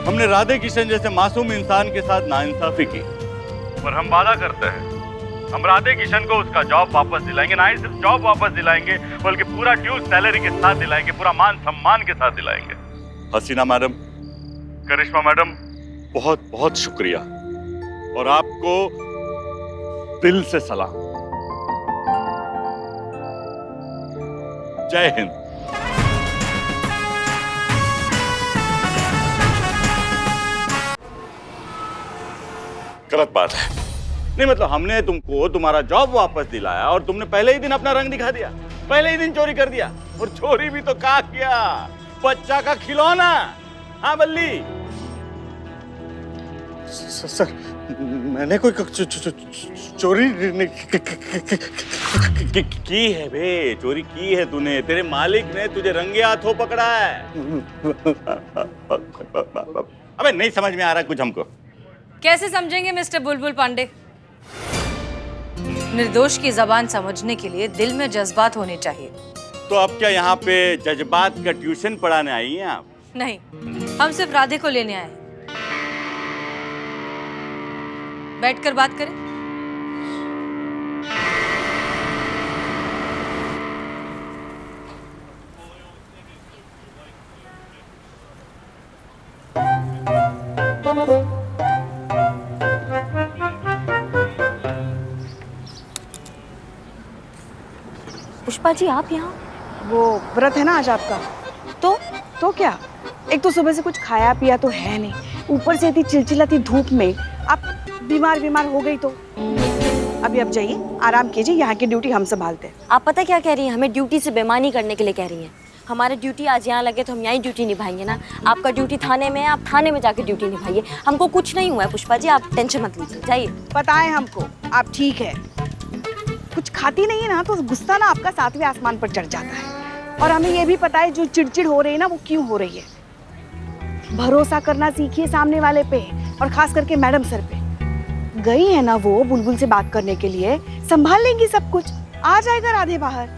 हमने राधे किशन जैसे मासूम इंसान के साथ नाइंसाफी की, पर हम वादा करते हैं हम राधे किशन को उसका जॉब वापस दिलाएंगे। ना ही सिर्फ जॉब वापस दिलाएंगे बल्कि पूरा ड्यू सैलरी के साथ दिलाएंगे, पूरा मान सम्मान के साथ दिलाएंगे। हसीना मैडम, करिश्मा मैडम, बहुत बहुत शुक्रिया और आपको दिल से सलाम। जय हिंद। गलत बात है। नहीं मतलब हमने तुमको तुम्हारा जॉब वापस दिलाया और तुमने पहले ही दिन अपना रंग दिखा दिया, पहले ही दिन चोरी कर दिया। और चोरी भी तो क्या किया, बच्चा का खिलौना। हाँ बल्ली। सर मैंने कोई चोरी की है बे, चोरी की है तूने। तेरे मालिक ने तुझे रंगे हाथों पकड़ा है। अबे नहीं समझ में आ रहा कुछ हमको। कैसे समझेंगे मिस्टर बुलबुल पांडे? निर्दोष की जबान समझने के लिए दिल में जज्बात होने चाहिए। तो अब क्या यहाँ पे जज्बात का ट्यूशन पढ़ाने आई हैं आप? नहीं, हम सिर्फ राधे को लेने आए हैं। बैठकर बात करें। पुष्पा जी आप यहाँ? वो व्रत है ना आज आपका। तो क्या, एक तो सुबह से कुछ खाया पिया तो है नहीं, ऊपर से इतनी चिलचिलाती धूप में आप बीमार हो गई तो अभी अब जाइए आराम कीजिए, यहाँ की ड्यूटी हम संभालते हैं। आप पता क्या कह रही हैं? हमें ड्यूटी से बेईमानी करने के लिए कह रही हैं। हमारी ड्यूटी आज यहाँ लगे तो हम यहीं ड्यूटी निभाएंगे ना। आपका ड्यूटी थाने में है, आप थाने में जाके ड्यूटी निभाइए। हमको कुछ नहीं हुआ है पुष्पा जी, आप टेंशन मत लीजिए, जाइए। पता है हमको आप ठीक है, कुछ खाती नहीं है ना तो गुस्सा ना आपका 7वें आसमान पर चढ़ जाता है। और हमें ये भी पता है जो चिड़चिड़ हो रही है ना वो क्यों हो रही है। भरोसा करना सीखिए सामने वाले पे, और खास करके मैडम सर पे। गई है ना वो बुलबुल से बात करने के लिए, संभाल लेंगी सब कुछ, आ जाएगा राधे बाहर।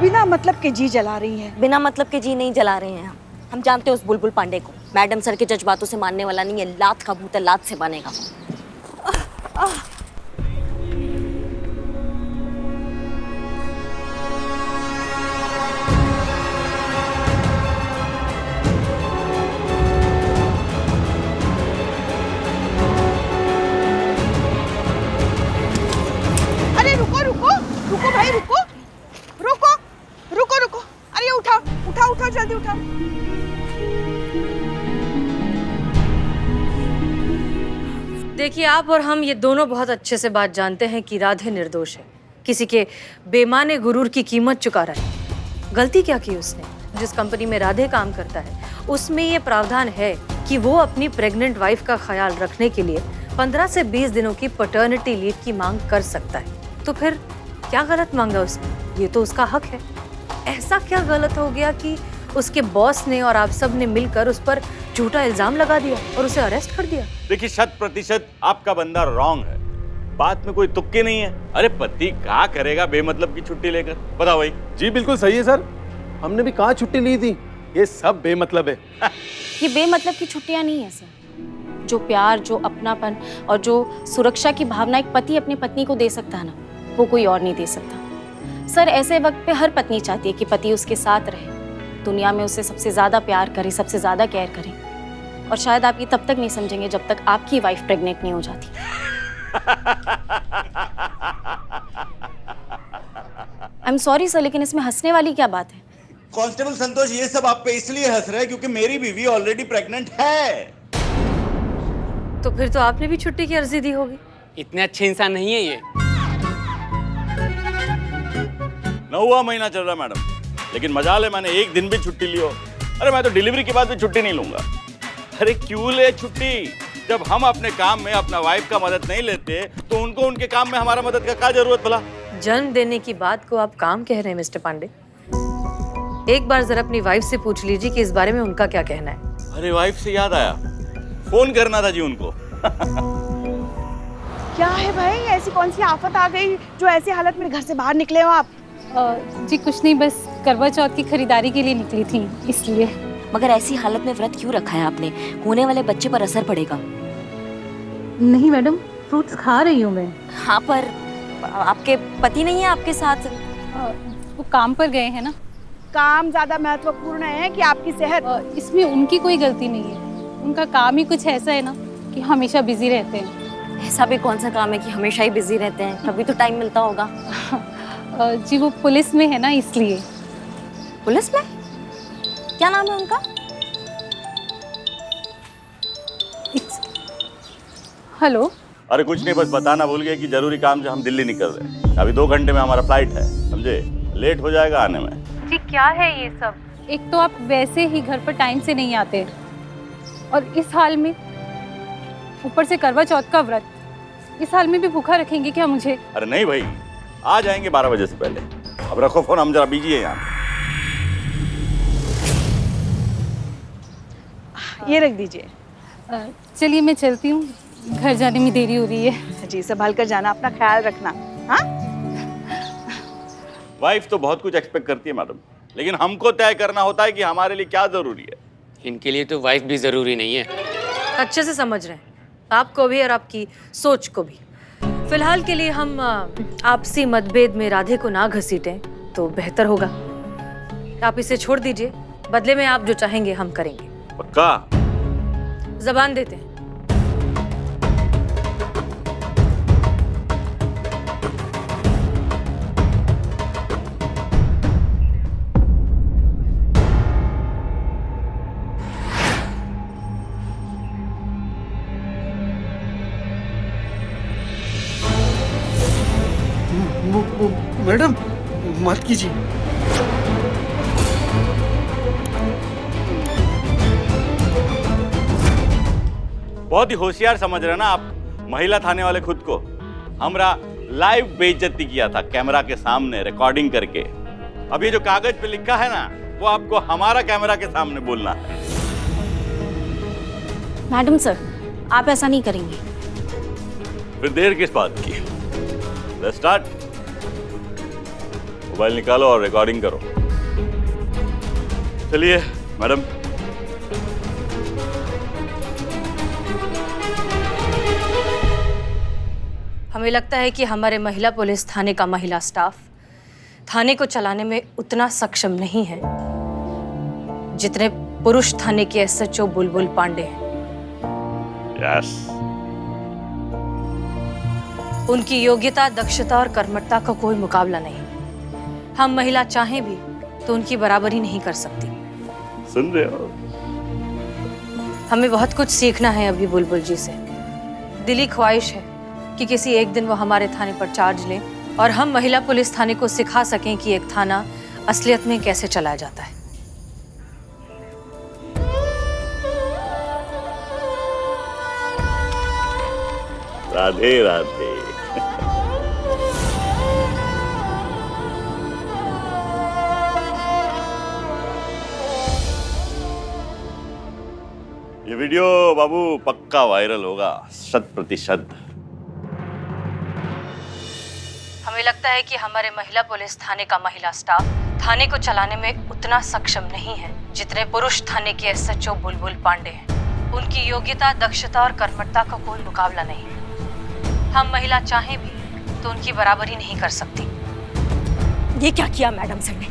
बिना मतलब के जी जला रही हैं। बिना मतलब के जी नहीं जला रहे हैं हम जानते हैं उस बुलबुल पांडे को। मैडम सर के जज्बातों से मानने वाला नहीं है, लात का भूत है, लात से बनेगा। अरे रुको भाई, रुको। अरे उठाओ जल्दी उठाओ। देखिए, आप और हम ये दोनों बहुत अच्छे से बात जानते हैं कि राधे निर्दोष है, किसी के बेमाने गुरूर की कीमत चुका रहा है। गलती क्या की उसने? जिस कंपनी में राधे काम करता है उसमें ये प्रावधान है कि वो अपनी प्रेग्नेंट वाइफ का ख्याल रखने के लिए 15 से 20 दिनों की पैटर्निटी लीव की मांग कर सकता है। तो फिर क्या गलत मांगा उसने? ये तो उसका हक है। ऐसा क्या गलत हो गया कि उसके बॉस ने और आप सब ने मिलकर उस पर झूठा इल्जाम लगा दिया और उसे अरेस्ट कर दिया? देखिए 100% आपका बंदा रॉन्ग है, बात में कोई तुक्के नहीं है। अरे पति क्या करेगा बेमतलब की छुट्टी लेकर, बताओ भाई। जी बिल्कुल सही है सर, हमने भी कहाँ छुट्टी ली थी, ये सब बेमतलब है। ये बेमतलब की छुट्टियां नहीं है सर। जो प्यार, जो अपनापन और जो सुरक्षा की भावना एक पति अपनी पत्नी को दे सकता है ना, वो कोई और नहीं दे सकता। सर ऐसे वक्त पे हर पत्नी चाहती है कि पति उसके साथ रहे, दुनिया में उसे सबसे ज्यादा प्यार करे, सबसे ज्यादा केयर करे। और शायद आप ये तब तक नहीं समझेंगे जब तक आपकी वाइफ प्रेग्नेंट नहीं हो जाती। आई एम सॉरी सर, लेकिन इसमें हंसने वाली क्या बात है? कांस्टेबल संतोष ये सब आप पे इसलिए हंस रहे हैं क्योंकि मेरी बीवी ऑलरेडी प्रेग्नेंट है। तो फिर तो आपने भी छुट्टी की अर्जी दी होगी। इतने अच्छे इंसान नहीं है ये। 9वां महीना चल रहा मैडम, लेकिन मजाल है मैंने एक दिन भी छुट्टी ली हो। अरे मैं तो डिलीवरी के बाद भी छुट्टी नहीं लूंगा। अरे क्यों ले छुट्टी? जब हम अपने काम में अपना वाइफ का मदद नहीं लेते तो उनको उनके काम में हमारा मदद का क्या जरूरत भला? जन्म देने की बात को आप काम कह रहे हैं मिस्टर पांडे। एक बार जरा अपनी वाइफ से पूछ लीजिए कि इस बारे में उनका क्या कहना है। अरे वाइफ से याद आया, फोन करना था जी उनको। क्या है भाई, ऐसी कौन सी आफत आ गई जो ऐसी हालत में घर से बाहर निकले हो आप? जी कुछ नहीं, बस करवा चौथ की खरीदारी के लिए निकली थी, इसलिए। मगर ऐसी हालत में व्रत क्यों रखा है आपने? होने वाले बच्चे पर असर पड़ेगा। नहीं मैडम, फ्रूट्स खा रही हूँ मैं। हाँ, पर आपके पति नहीं है आपके साथ? वो काम पर गए हैं ना। काम ज्यादा महत्वपूर्ण है कि आपकी सेहत? इसमें उनकी कोई गलती नहीं है, उनका काम ही कुछ ऐसा है ना कि हमेशा बिजी रहते हैं। ऐसा भी कौन सा काम है कि हमेशा ही बिजी रहते हैं? कभी तो टाइम मिलता होगा। जी वो पुलिस में है ना, इसलिए। पुलिस में? क्या नाम है उनका? हेलो। अरे कुछ नहीं, बस बताना भूल गए कि जरूरी काम से हम दिल्ली निकल रहे हैं। अभी 2 घंटे में हमारा फ्लाइट है, समझे? लेट हो जाएगा आने में। जी क्या है ये सब? एक तो आप वैसे ही घर पर टाइम से नहीं आते, और इस हाल में ऊपर से करवा चौथ का व्रत। इस हाल में भी भूखा रखेंगे क्या मुझे? अरे नहीं भाई, आ जाएंगे 12 बजे से पहले। अब रखो फोन, हम जरा बिजी है यहाँ। ये रख दीजिए। चलिए मैं चलती हूँ, घर जाने में देरी हो रही है। जी संभाल कर जाना, अपना ख्याल रखना। हाँ, वाइफ तो बहुत कुछ एक्सपेक्ट करती है मैडम, लेकिन हमको तय करना होता है कि हमारे लिए क्या जरूरी है। इनके लिए तो वाइफ भी जरूरी नहीं है। अच्छे से समझ रहे हैं, आपको भी और आपकी सोच को भी। फिलहाल के लिए हम आपसी मतभेद में राधे को ना घसीटें तो बेहतर होगा। आप इसे छोड़ दीजिए, बदले में आप जो चाहेंगे हम करेंगे। पक्का? जबान देते हैं। मैडम मत कीजिए। बहुत ही होशियार समझ रहे हैं ना आप महिला थाने वाले खुद को। हमरा लाइव बेइज्जती किया था कैमरा के सामने रिकॉर्डिंग करके। अब ये जो कागज पे लिखा है ना, वो आपको हमारा कैमरा के सामने बोलना है। मैडम सर, आप ऐसा नहीं करेंगे। फिर देर किस बात की? Let's start. मोबाइल निकालो और रिकॉर्डिंग करो। चलिए मैडम। हमें लगता है कि हमारे महिला पुलिस थाने का महिला स्टाफ थाने को चलाने में उतना सक्षम नहीं है जितने पुरुष थाने के एसएचओ बुलबुल पांडे हैं। यस। उनकी योग्यता, दक्षता और कर्मठता का कोई मुकाबला नहीं। हम महिला चाहें भी तो उनकी बराबरी नहीं कर सकती। सुन रहे हो? हमें बहुत कुछ सीखना है अभी बुलबुल जी से। दिली ख्वाहिश है कि किसी एक दिन वो हमारे थाने पर चार्ज लें और हम महिला पुलिस थाने को सिखा सकें कि एक थाना असलियत में कैसे चलाया जाता है। राधे राधे। ये वीडियो बाबू पक्का वायरल होगा, 100%। हमें लगता है कि हमारे महिला पुलिस थाने का महिला स्टाफ थाने को चलाने में उतना सक्षम नहीं है जितने पुरुष थाने के एसएचओ बुलबुल पांडे हैं। उनकी योग्यता, दक्षता और कर्मठता का कोई मुकाबला नहीं। हम महिला चाहें भी तो उनकी बराबरी नहीं कर सकती। ये क्या किया मैडम सर ने?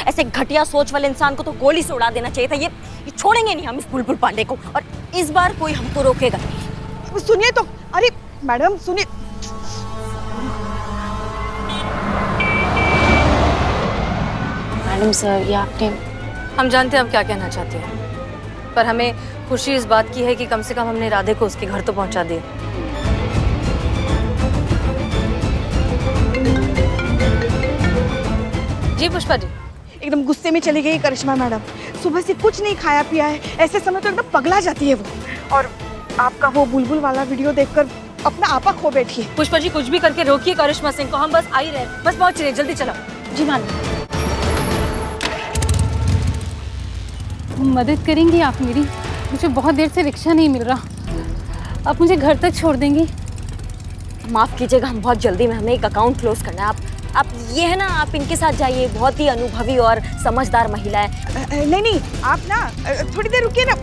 ऐसे घटिया सोच वाले इंसान को तो गोली से उड़ा देना चाहिए था। ये छोड़ेंगे नहीं हम इस बुलबुल पांडे को, और इस बार कोई हमको रोकेगा नहीं। सुनिए तो। अरे मैडम सुनिए। मैडम सर, ये आपने। हम जानते हैं हम क्या कहना चाहते हैं, पर हमें खुशी इस बात की है कि कम से कम हमने राधे को उसके घर तो पहुंचा दिया। जी पुष्पा जी। एकदम गुस्से में चली गई करिश्मा मैडम। सुबह से कुछ नहीं खाया पिया है, ऐसे समय तो एकदम पगला जाती है वो। और आपका वो बुलबुल वाला वीडियो देखकर अपना आपा खो बैठी है। पुष्पा जी कुछ भी करके रोकिए करिश्मा सिंह को, हम बस आ ही रहे, बस पहुंच रहे, जल्दी चलो। जी मैडम। मदद करेंगी आप मेरी? मुझे बहुत देर से रिक्शा नहीं मिल रहा, आप मुझे घर तक छोड़ देंगी? माफ कीजिएगा, हम बहुत जल्दी में, हमें एक अकाउंट क्लोज करना है। आप आप ये है ना, आप इनके साथ जाइए, बहुत ही अनुभवी और समझदार महिला है। नहीं नहीं, आप ना थोड़ी देर रुकिए ना।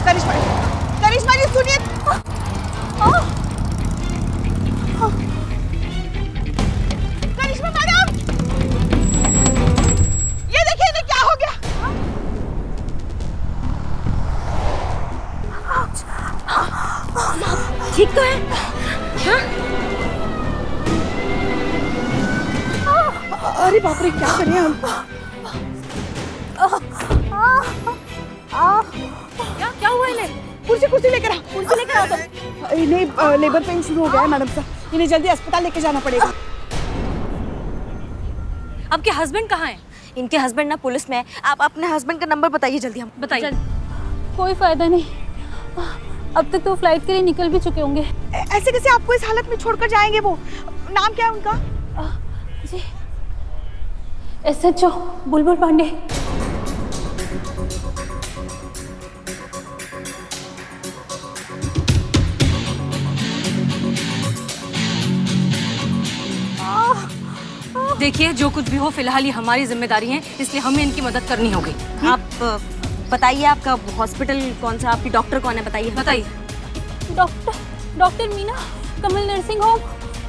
करिश्मा, करिश्मा जी सुनिए। करिश्मा मैडम, ये देखिए इन्हें क्या हो गया। ठीक तो है? हाँ? अरे बाप रे, क्या करें हम? क्या हुआ इन्हें? कुर्सी लेकर आ, कुर्सी लेकर आ तुम। इन्हें लेबर पेन शुरू हो गया है मैडम साहब, इन्हें जल्दी अस्पताल लेके जाना पड़ेगा। आपके हस्बैंड कहाँ हैं? इनके हस्बैंड ना पुलिस में है। आप अपने हस्बैंड का नंबर बताइए जल्दी। हम बताइए। कोई फायदा नहीं, अब तक तो फ्लाइट के लिए निकल भी चुके होंगे। ऐसे कैसे आपको इस हालत में छोड़कर जाएंगे वो? नाम क्या है उनका? जी, SHO बुलबुल पांडे। देखिए, जो कुछ भी हो फिलहाल ये हमारी जिम्मेदारी है, इसलिए हमें इनकी मदद करनी होगी। आप बताइए आपका हॉस्पिटल कौन सा, आपकी डॉक्टर कौन है, बताइए। बताइए। डॉक्टर मीना, कमल नर्सिंग होम,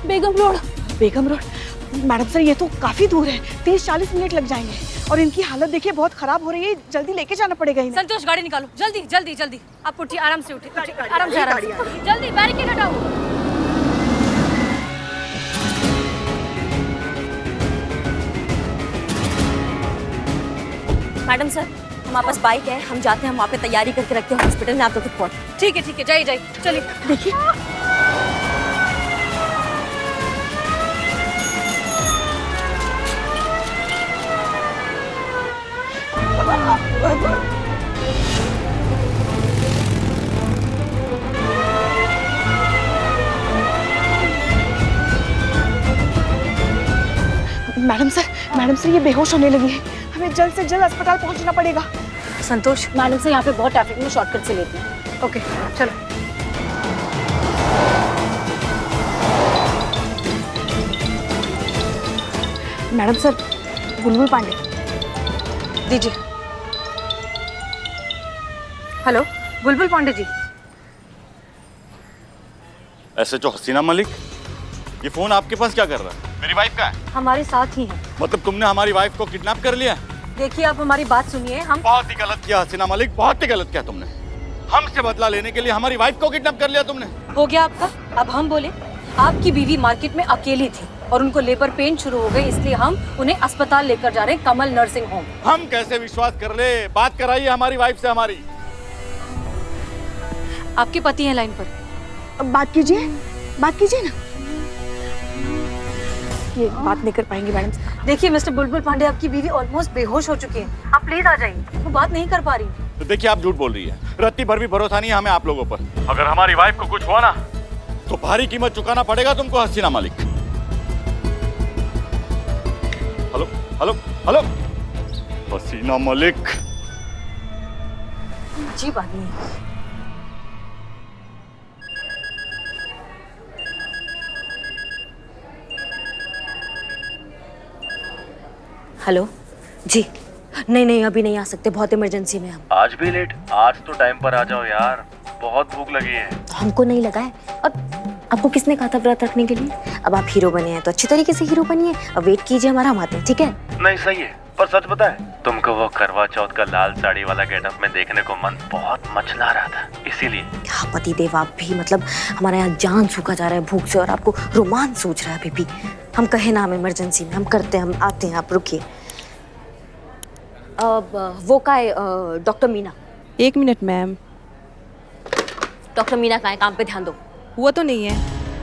बेगम रोड। बेगम रोड? मैडम सर ये तो काफी दूर है, 30-40 मिनट लग जाएंगे और इनकी हालत देखिए बहुत खराब हो रही है, जल्दी लेके जाना पड़ेगा इन्हें। संतोष, गाड़ी निकालो, जल्दी जल्दी जल्दी। आप उठिए, आराम से उठिए, आराम से, जल्दी बैरिकेड हटाओ। मैडम सर, हमारे पास बाइक है, हम जाते हैं, हम वहाँ पे तैयारी करके रखते हैं हॉस्पिटल में, आप तक पहुँच। ठीक है, जाइए, चलिए। देखिए मैडम सर ये बेहोश होने लगी है, हमें जल्द से जल्द अस्पताल पहुंचना पड़ेगा। संतोष, मैडम से यहाँ पे बहुत ट्रैफिक में शॉर्टकट से लेते हैं। ओके, चलो। मैडम सर, बुलबुल पांडे दीजिए। हेलो, बुलबुल पांडे जी। SHO हसीना मलिक, ये फोन आपके पास क्या कर रहा है? मेरी वाइफ का है? हमारे साथ ही हैं। मतलब तुमने हमारी वाइफ को किडनैप कर लिया? देखिए, आप हमारी बात सुनिए। हम बहुत ही गलत किया हसीना मलिक, बहुत ही गलत किया तुमने। हमसे बदला लेने के लिए हमारी वाइफ को किडनैप कर लिया तुमने। हो गया आपका। अब हम बोले, आपकी बीवी मार्केट में अकेली थी और उनको लेबर पेन शुरू हो गई, इसलिए हम उन्हें अस्पताल लेकर जा रहे हैं, कमल नर्सिंग होम। हम कैसे विश्वास कर ले? बात कराइए हमारी वाइफ से हमारी। आपके पति हैं लाइन पर। बात कीजिए ना। ये बात नहीं कर पाएंगे मैडम। देखिए मिस्टर बुलबुल पांडे, आपकी बीवी ऑलमोस्ट बेहोश हो चुकी है, आप प्लीज आ जाइए, वो बात नहीं कर पा रही। तो देखिए, आप झूठ बोल रही है, रत्ती भर भी भरोसा नहीं है हमें आप लोगों पर। अगर हमारी वाइफ को कुछ हुआ ना तो भारी कीमत चुकाना पड़ेगा तुमको हसीना मलिक। हेलो हसीना मलिक। जी बात नहीं। हेलो जी, नहीं अभी नहीं आ सकते, बहुत इमरजेंसी में हम। आज भी लेट? आज तो टाइम पर आ जाओ यार, बहुत भूख लगी है। हमको नहीं लगा है, और आपको किसने कहा था व्रत रखने के लिए? अब आप हीरो बने हैं तो अच्छी तरीके से हीरो बनिए, अब वेट कीजिए, हमारा हम आते हैं, ठीक है? नहीं सही है, पर सच पता है तुमको वो करवा चौथ का लाल साड़ी वाला गेटअप में देखने को मन बहुत मचला रहा था, इसीलिए। क्या पति देव आप भी, मतलब हमारा यहाँ जान सूखा जा रहा है भूख से और आपको रोमांच सूझ रहा है अभी भी। हम कहे ना, हम इमरजेंसी में, हम करते हैं, हम आते हैं, आप रुकिए। वो का है doctor Meena? 1 minute ma'am. Doctor Meena कहाँ है? काम पे ध्यान दो। वो तो नहीं है।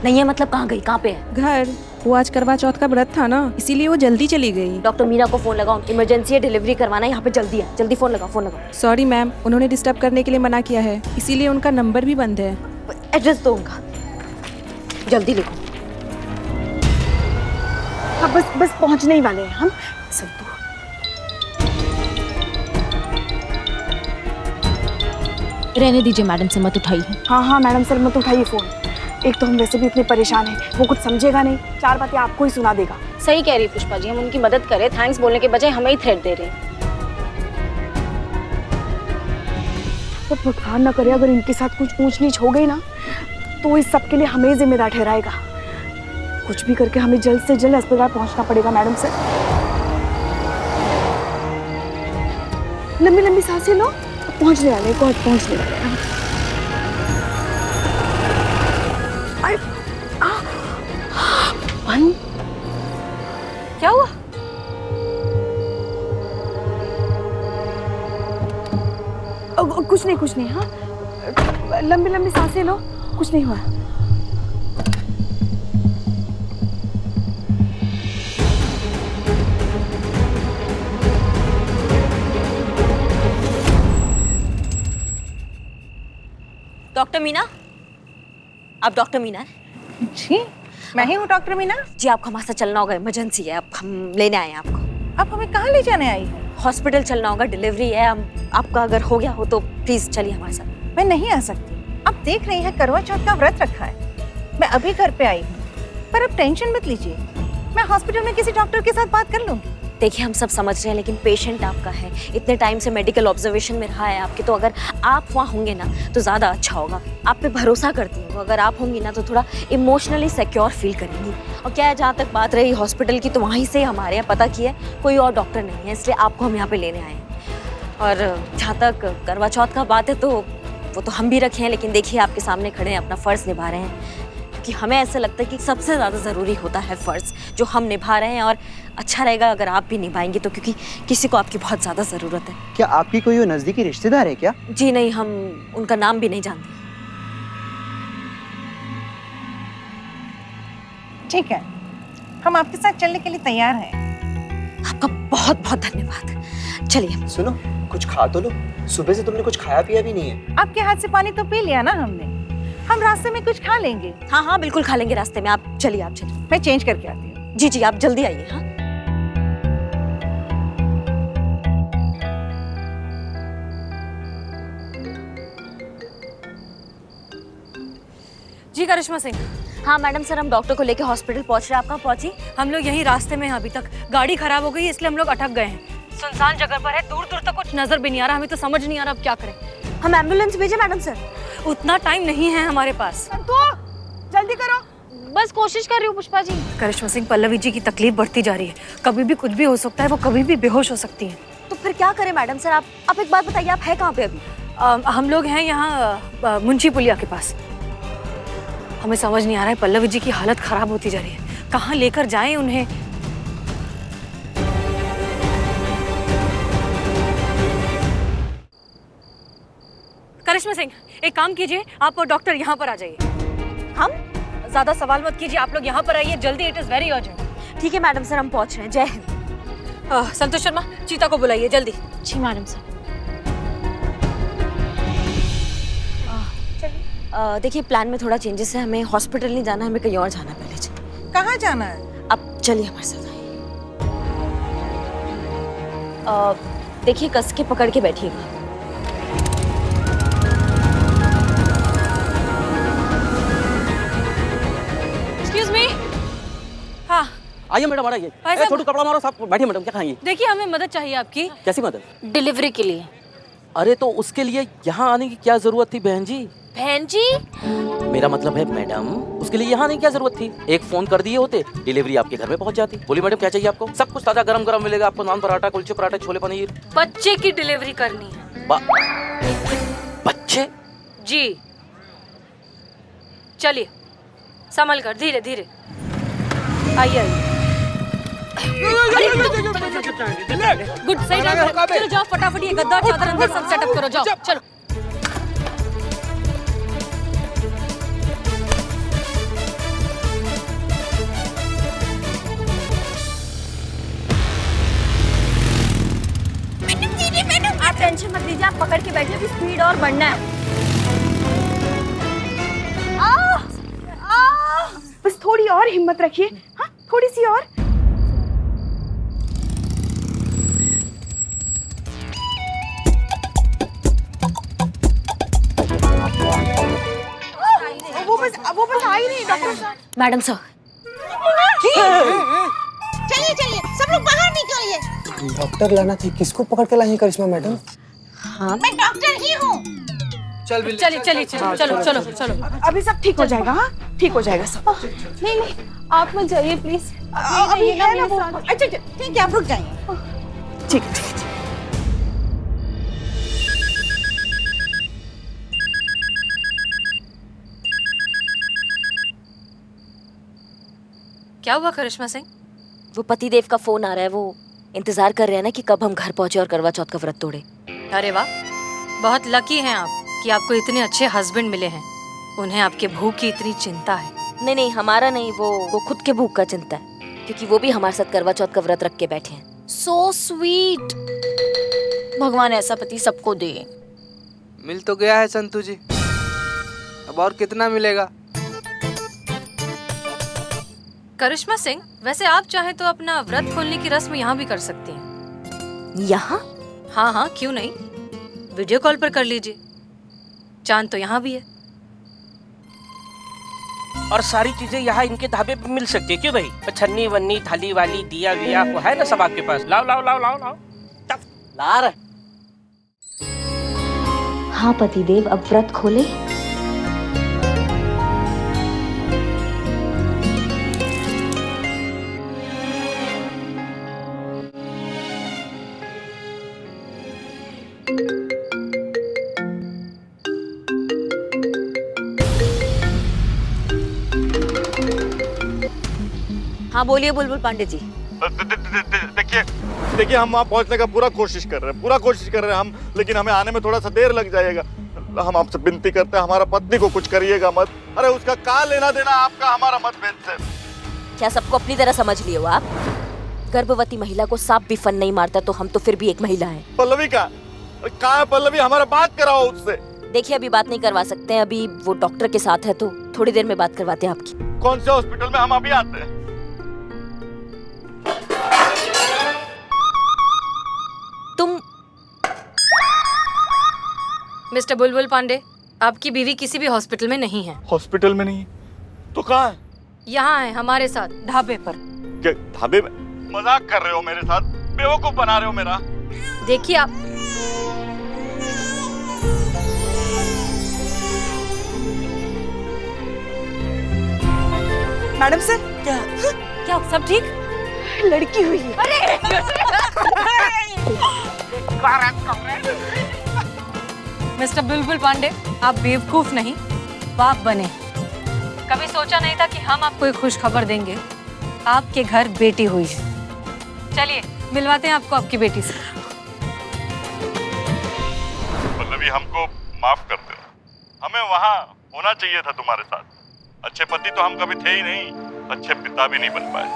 नहीं है मतलब कहाँ गई, कहाँ पे है? घर, वो आज करवा चौथ का व्रत था ना, इसीलिए वो जल्दी चली गई। डॉक्टर मीना को फोन लगाओ, इमरजेंसी है, डिलीवरी करवाना है, यहाँ पे जल्दी है, जल्दी फोन लगाओ। सॉरी मैम, उन्होंने डिस्टर्ब करने के लिए मना किया है, इसीलिए उनका नंबर भी बंद है। एड्रेस दो उनका, जल्दी लिखो। हाँ बस पहुंचने ही वाले हैं हम। सब रहने दीजिए मैडम से, मत उठाइए। हाँ मैडम सर, मत उठाइए फोन। एक तो हम वैसे भी इतने परेशान हैं, वो कुछ समझेगा नहीं, 4 बातें आपको ही सुना देगा। सही कह रही है पुष्पा जी, हम उनकी मदद करें, थैंक्स बोलने के बजाय हमें ही थ्रेट दे रहे हैं। तो भगवान न करे अगर इनके साथ कुछ ऊंच नीच हो गई ना, तो इस सब के लिए हमें जिम्मेदार ठहराएगा। कुछ भी करके हमें जल्द से जल्द अस्पताल पहुंचना पड़ेगा मैडम सर। लंबी लंबी सांसें लो, पहुंचने वाले हैं, पहुंचने वाले हैं। अरे क्या हुआ? कुछ नहीं। हाँ, लंबी लंबी सांसें लो, कुछ नहीं हुआ। डॉक्टर मीना, आप डॉक्टर मीना हैं? जी मैं ही हूँ डॉक्टर मीना। जी आपको हमारे साथ चलना होगा, इमरजेंसी है, अब हम लेने आए हैं आपको। आप हमें कहाँ ले जाने आई हैं? हॉस्पिटल चलना होगा, डिलीवरी है, हम आपका अगर हो गया हो तो प्लीज चलिए हमारे साथ। मैं नहीं आ सकती, आप देख रही हैं करवा चौथ का व्रत रखा है, मैं अभी घर पे आई हूँ, पर अब टेंशन मत लीजिए, मैं हॉस्पिटल में किसी डॉक्टर के साथ बात कर लूंगी। देखिए हम सब समझ रहे हैं, लेकिन पेशेंट आपका है, इतने टाइम से मेडिकल ऑब्जर्वेशन में रहा है आपके, तो अगर आप वहाँ होंगे ना तो ज़्यादा अच्छा होगा। आप पे भरोसा करती हूँ, अगर आप होंगी ना तो थोड़ा इमोशनली सिक्योर फील करेंगी। और क्या है, जहाँ तक बात रही हॉस्पिटल की, तो वहीं से हमारे यहाँ पता किया कोई और डॉक्टर नहीं है, इसलिए आपको हम यहाँ पे लेने आए हैं। और जहाँ तक करवा चौथ का बात है तो वो तो हम भी रखे हैं, लेकिन देखिए आपके सामने खड़े हैं, अपना फ़र्ज़ निभा रहे हैं, क्योंकि हमें ऐसा लगता है कि सबसे ज़्यादा ज़रूरी होता है फ़र्ज़ जो हम निभा रहे हैं। और अच्छा रहेगा अगर आप भी निभाएंगे तो, क्योंकि किसी को आपकी बहुत ज़्यादा ज़रूरत है। क्या आपकी कोई नज़दीकी रिश्तेदार है क्या? जी नहीं, हम उनका नाम भी नहीं जानते। ठीक है, हम आपके साथ चलने के लिए तैयार हैं। आपका बहुत बहुत धन्यवाद। चलिए। सुनो, कुछ खा तो लो, सुबह से तुमने कुछ खाया पिया भी नहीं है। आपके हाथ से पानी तो पी लिया ना हमने, हम रास्ते में कुछ खा लेंगे। हाँ हाँ बिल्कुल खा लेंगे रास्ते में, आप चलिए, आप चलिए। मैं चेंज करके आती हूँ। जी जी आप जल्दी आइए। हाँ जी करिश्मा सिंह। हाँ मैडम सर, हम डॉक्टर को लेके हॉस्पिटल पहुंच रहे हैं। आप कहाँ पहुंची? हम लोग यहीं रास्ते में हैं, अभी तक गाड़ी खराब हो गई है, इसलिए हम लोग अटक गए हैं। सुनसान जगह पर है, दूर दूर तक कुछ नजर भी नहीं आ रहा, हमें तो समझ नहीं आ रहा अब क्या करें। हम एम्बुलेंस भेजे मैडम सर? उतना टाइम नहीं है हमारे पास। तो जल्दी करो। बस कोशिश कर रही हूँ पुष्पा जी। करिश्मा सिंह, पल्लवी जी की तकलीफ बढ़ती जा रही है, कभी भी कुछ भी हो सकता है, वो कभी भी बेहोश हो सकती है। तो फिर क्या करें मैडम सर? आप एक बात बताइए, आप है कहाँ पे अभी? हम लोग हैं यहाँ मुंशी पुलिया के पास। हमें समझ नहीं आ रहा है, पल्लवी जी की हालत खराब होती जा रही है, कहाँ लेकर जाएं उन्हें। करिश्मा सिंह, एक काम कीजिए, आप और डॉक्टर यहाँ पर आ जाइए। हम? ज्यादा सवाल मत कीजिए, आप लोग यहाँ पर आइए जल्दी, इट इज वेरी अर्जेंट। ठीक है मैडम सर, हम पहुँच रहे हैं। जय हिंद। संतोष शर्मा, चीता को बुलाइए जल्दी। जी मैडम सर। देखिए प्लान में थोड़ा चेंजेस है, हमें हॉस्पिटल नहीं जाना, हमें कहीं और जाना पहले। चलिए। कहाँ जाना है? अब चलिए हमारे साथ आइए। देखिए कस के पकड़ के बैठिएगा। Excuse me. हाँ आइए मैडम, आइए। छोटू कपड़ा मारो, सब बैठिए मैडम, क्या खाएंगी? देखिए हमें मदद चाहिए आपकी। कैसी मदद? डिलीवरी के लिए। अरे तो उसके लिए यहाँ आने की क्या जरूरत थी बहन जी? बहन जी? मेरा मतलब है मैडम, उसके लिए यहाँ आने की क्या जरूरत थी? एक फोन कर दिए होते, डिलीवरी आपके घर में पहुँच जाती। बोलिए मैडम, क्या चाहिए आपको? सब कुछ ताजा गरम गरम मिलेगा आपको, नान पराठा, कुलचे पराठे, छोले पनीर। बच्चे की डिलीवरी करनी है। बच्चे? जी चलिए, संभल कर, धीरे धीरे आइए आइए। गुड, सही टाइम पर। चलो जाओ फटाफट, ये गद्दा चादर अंदर सब सेटअप करो, जाओ चलो। आप टेंशन मत लीजिए, आप पकड़ के बैठिए, अभी स्पीड और बढ़ना है। बस थोड़ी और हिम्मत रखिए। हाँ, थोड़ी सी और। वो बस आ मैडम सर। चलिए चलिए सब लोग बाहर निकलिए। डॉक्टर लाना थी, किसको पकड़ के लाई करिश्मा मैडम? हाँ मैं डॉक्टर ही हूँ। चलिए चलिए चलो चलो चलो चलो। अभी सब ठीक हो जाएगा। हाँ, ठीक हो जाएगा सब। नहीं नहीं, आप मत जाइए प्लीज। अभी है ना वो। अच्छा ठीक है, आप रुक जाइए। ठीक है, ठीक है। क्या हुआ करिश्मा सिंह? वो पतिदेव का फोन आ रहा है, वो इंतजार कर रहे हैं ना कि कब हम घर पहुंचे और करवा चौथ का व्रत तोड़े। अरे वाह, बहुत लकी हैं आप कि आपको इतने अच्छे हस्बैंड मिले हैं। उन्हें आपके भूख की इतनी चिंता है। नहीं नहीं, हमारा नहीं, वो खुद के भूख का चिंता है, क्योंकि वो भी हमारे साथ करवा चौथ का व्रत रख के बैठे हैं। So sweet. भगवान ऐसा पति सबको दे। मिल तो गया है संतू जी, अब और कितना मिलेगा? करिश्मा सिंह, वैसे आप चाहे तो अपना व्रत खोलने की रस्म यहाँ भी कर सकती हैं। यहाँ? हाँ हाँ, क्यों नहीं, वीडियो कॉल पर कर लीजिए। चांद तो यहाँ भी है। और सारी चीजें यहाँ इनके ढाबे पे मिल सकती है। क्यों भाई? छन्नी वन्नी थाली वाली दिया विया वो है ना सब आपके पास? लाओ लाओ लाओ लाओ लाओ। ला रहे। हाँ पतिदेव, अब व्रत खोले। हाँ बोलिए बुलबुल पांडे जी। देखिए हम वहाँ पहुँचने का पूरा कोशिश कर रहे हैं हम, लेकिन हमें आने में थोड़ा सा देर लग जाएगा। हम आपसे विनती करते हैं, हमारा पत्नी को कुछ करिएगा मत। अरे उसका क्या लेना देना आपका हमारा मतभेद से? क्या सबको अपनी तरह समझ लियो आप? गर्भवती महिला को सांप भी फन नहीं मारता, तो हम तो फिर भी एक महिला है। पल्लवी का है? पल्लवी, हमारा बात कराओ उससे। देखिए अभी बात नहीं करवा सकते हैं, अभी वो डॉक्टर के साथ है, तो थोड़ी देर में बात करवाते हैं आपकी। कौन से हॉस्पिटल में? हम अभी आते हैं। तुम मिस्टर बुलबुल पांडे, आपकी बीवी किसी भी हॉस्पिटल में नहीं है। हॉस्पिटल में नहीं तो कहाँ है? यहाँ है हमारे साथ ढाबे पर। क्या ढाबे में? मजाक कर रहे हो मेरे साथ? बेवकूफ बना रहे हो मेरा? देखिए आप। मैडम सर, क्या सब ठीक? लड़की हुई है। मिस्टर बुलबुल पांडे, आप बेवकूफ नहीं, बाप बने। कभी सोचा नहीं था कि हम आपको एक खुश खबर देंगे। आपके घर बेटी हुई है। चलिए मिलवाते हैं आपको आपकी बेटी से। पल्लवी, हमको माफ कर दो, हमें वहाँ होना चाहिए था तुम्हारे साथ। अच्छे पति तो हम कभी थे ही नहीं, अच्छे पिता भी नहीं बन पाए।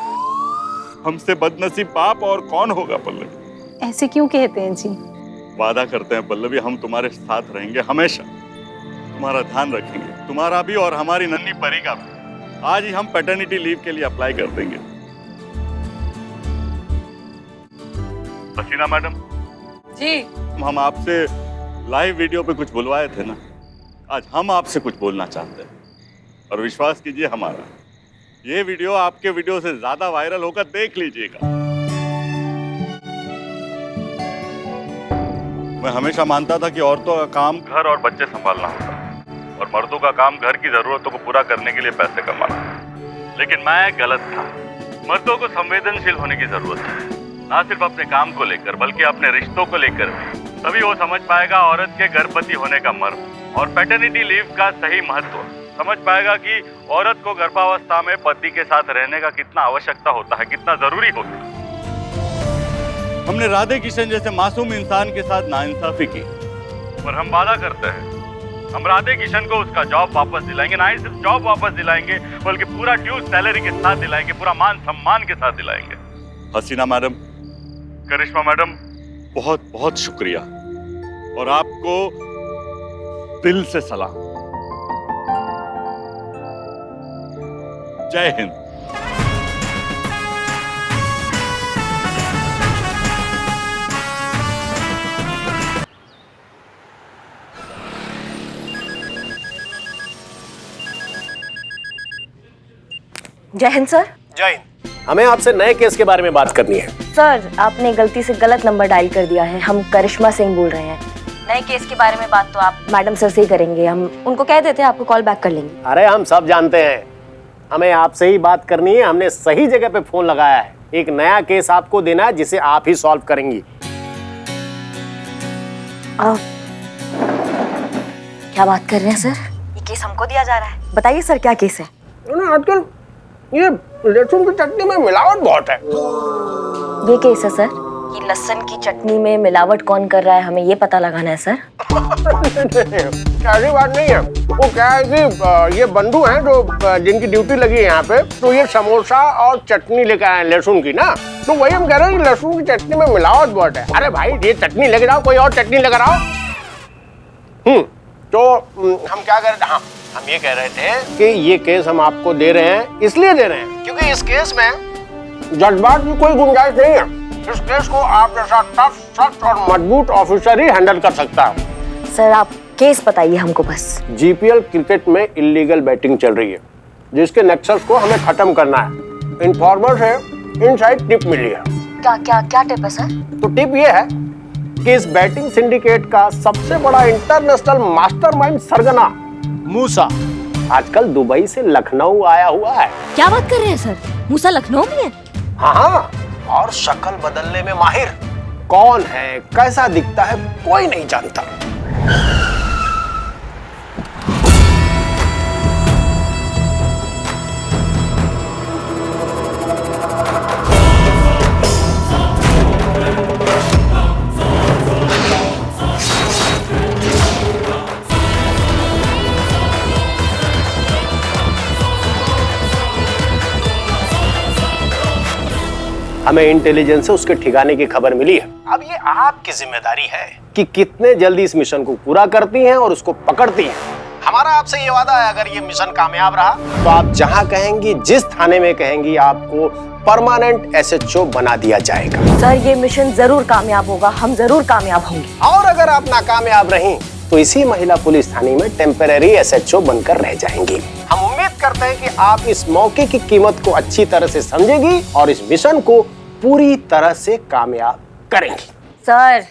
हमसे बदनसीब बाप और कौन होगा पल्लवी? ऐसे क्यों कहते हैं जी? वादा करते हैं पल्लवी, हम तुम्हारे साथ रहेंगे हमेशा, तुम्हारा ध्यान रखेंगे, तुम्हारा भी और हमारी नन्ही परी का भी। आज ही हम पैटर्निटी लीव के लिए अप्लाई कर देंगे। हसीना मैडम जी, हम आपसे लाइव वीडियो पे कुछ बुलवाए थे ना, आज हम आपसे कुछ बोलना चाहते हैं। और विश्वास कीजिए हमारा, ये वीडियो आपके वीडियो से ज्यादा वायरल होगा, देख लीजिएगा। मैं हमेशा मानता था कि औरतों का काम घर और बच्चे संभालना होता है और मर्दों का काम घर की जरूरतों को पूरा करने के लिए पैसे कमाना। लेकिन मैं गलत था। मर्दों को संवेदनशील होने की जरूरत है, ना सिर्फ अपने काम को लेकर बल्कि अपने रिश्तों को लेकर भी। तभी वो समझ पाएगा औरत के गर्भवती होने का मर्म और पैटर्निटी लीव का सही महत्व। समझ पाएगा कि औरत को गर्भावस्था में पति के साथ रहने का कितना आवश्यकता होता है, कितना जरूरी होता है। हमने राधे किशन जैसे मासूम इंसान के साथ नाइंसाफी की, पर हम वादा करते हैं हम राधे किशन को उसका जॉब वापस दिलाएंगे। ना ही सिर्फ जॉब वापस दिलाएंगे बल्कि पूरा ड्यू सैलरी के साथ दिलाएंगे, पूरा मान सम्मान के साथ दिलाएंगे। हसीना मैडम, करिश्मा मैडम, बहुत बहुत शुक्रिया और आपको दिल से सलाम। जय हिंद। जय हिंद सर। जय हिंद। हमें आपसे नए केस के बारे में बात करनी है। सर आपने गलती से गलत नंबर डायल कर दिया है। हम करिश्मा सिंह बोल रहे हैं। नए केस के बारे में बात तो आप मैडम सर से ही करेंगे। हम उनको कह देते हैं आपको कॉल बैक कर लेंगे। अरे हम सब जानते हैं, हमें आपसे ही बात करनी है। हमने सही जगह पे फोन लगाया है। एक नया केस आपको देना है जिसे आप ही सॉल्व करेंगी। क्या बात कर रहे हैं सर? ये केस हमको दिया जा रहा है। बताइए सर क्या केस है? आजकल ये लहसुन की चटनी में मिलावट बहुत है। ये केस है सर कि लहसुन की चटनी में मिलावट कौन कर रहा है, हमें ये पता लगाना है सर। ऐसी बात नहीं है। वो क्या है कि ये बंधु हैं जो जिनकी ड्यूटी लगी है यहाँ पे, तो ये समोसा और चटनी लेकर आए लहसुन की ना, तो वही हम कह रहे हैं कि लहसुन की चटनी में मिलावट बहुत है। अरे भाई ये चटनी लेकर आओ, कोई और चटनी लेकर आओ। तो हम क्या कर रहे थे? हाँ, हम ये कह रहे थे कि ये केस हम आपको दे रहे हैं, इसलिए दे रहे हैं क्योंकि इस केस में जज्बात की कोई गुंजाइश नहीं है। इस केस को आप जैसा टफ, सख्त और मजबूत ऑफिसर ही हैंडल कर सकता है। सर आप केस बताइए हमको बस। जीपीएल क्रिकेट में इलीगल बैटिंग चल रही है, जिसके नेक्सस को हमें खत्म करना है। इन्फॉर्मर से इनसाइड टिप मिली है। क्या क्या क्या टिप है सर? तो टिप ये है कि इस बैटिंग सिंडिकेट का सबसे बड़ा इंटरनेशनल मास्टरमाइंड सरगना मूसा आजकल दुबई से लखनऊ आया हुआ है। क्या बात कर रहे हैं सर? मूसा लखनऊ में है? हाँ, और शक्ल बदलने में माहिर। कौन है, कैसा दिखता है, कोई नहीं जानता। हमें इंटेलिजेंस से उसके ठिकाने की खबर मिली है। अब ये आपकी जिम्मेदारी है कि कितने जल्दी इस मिशन को पूरा करती हैं और उसको पकड़ती हैं। हमारा आपसे ये वादा है, अगर ये मिशन कामयाब रहा तो आप जहां कहेंगी, जिस थाने में कहेंगी, आपको परमानेंट एसएचओ बना दिया जाएगा। सर ये मिशन जरूर कामयाब होगा, हम जरूर कामयाब होंगे। और अगर आप नाकामयाब रहीं तो इसी महिला पुलिस थाने में टेम्परेरी एसएचओ बनकर रह जाएंगी। हम उम्मीद करते हैं कि आप इस मौके की कीमत को अच्छी तरह से समझेंगी और इस मिशन को पूरी तरह से कामयाब करेंगी। सर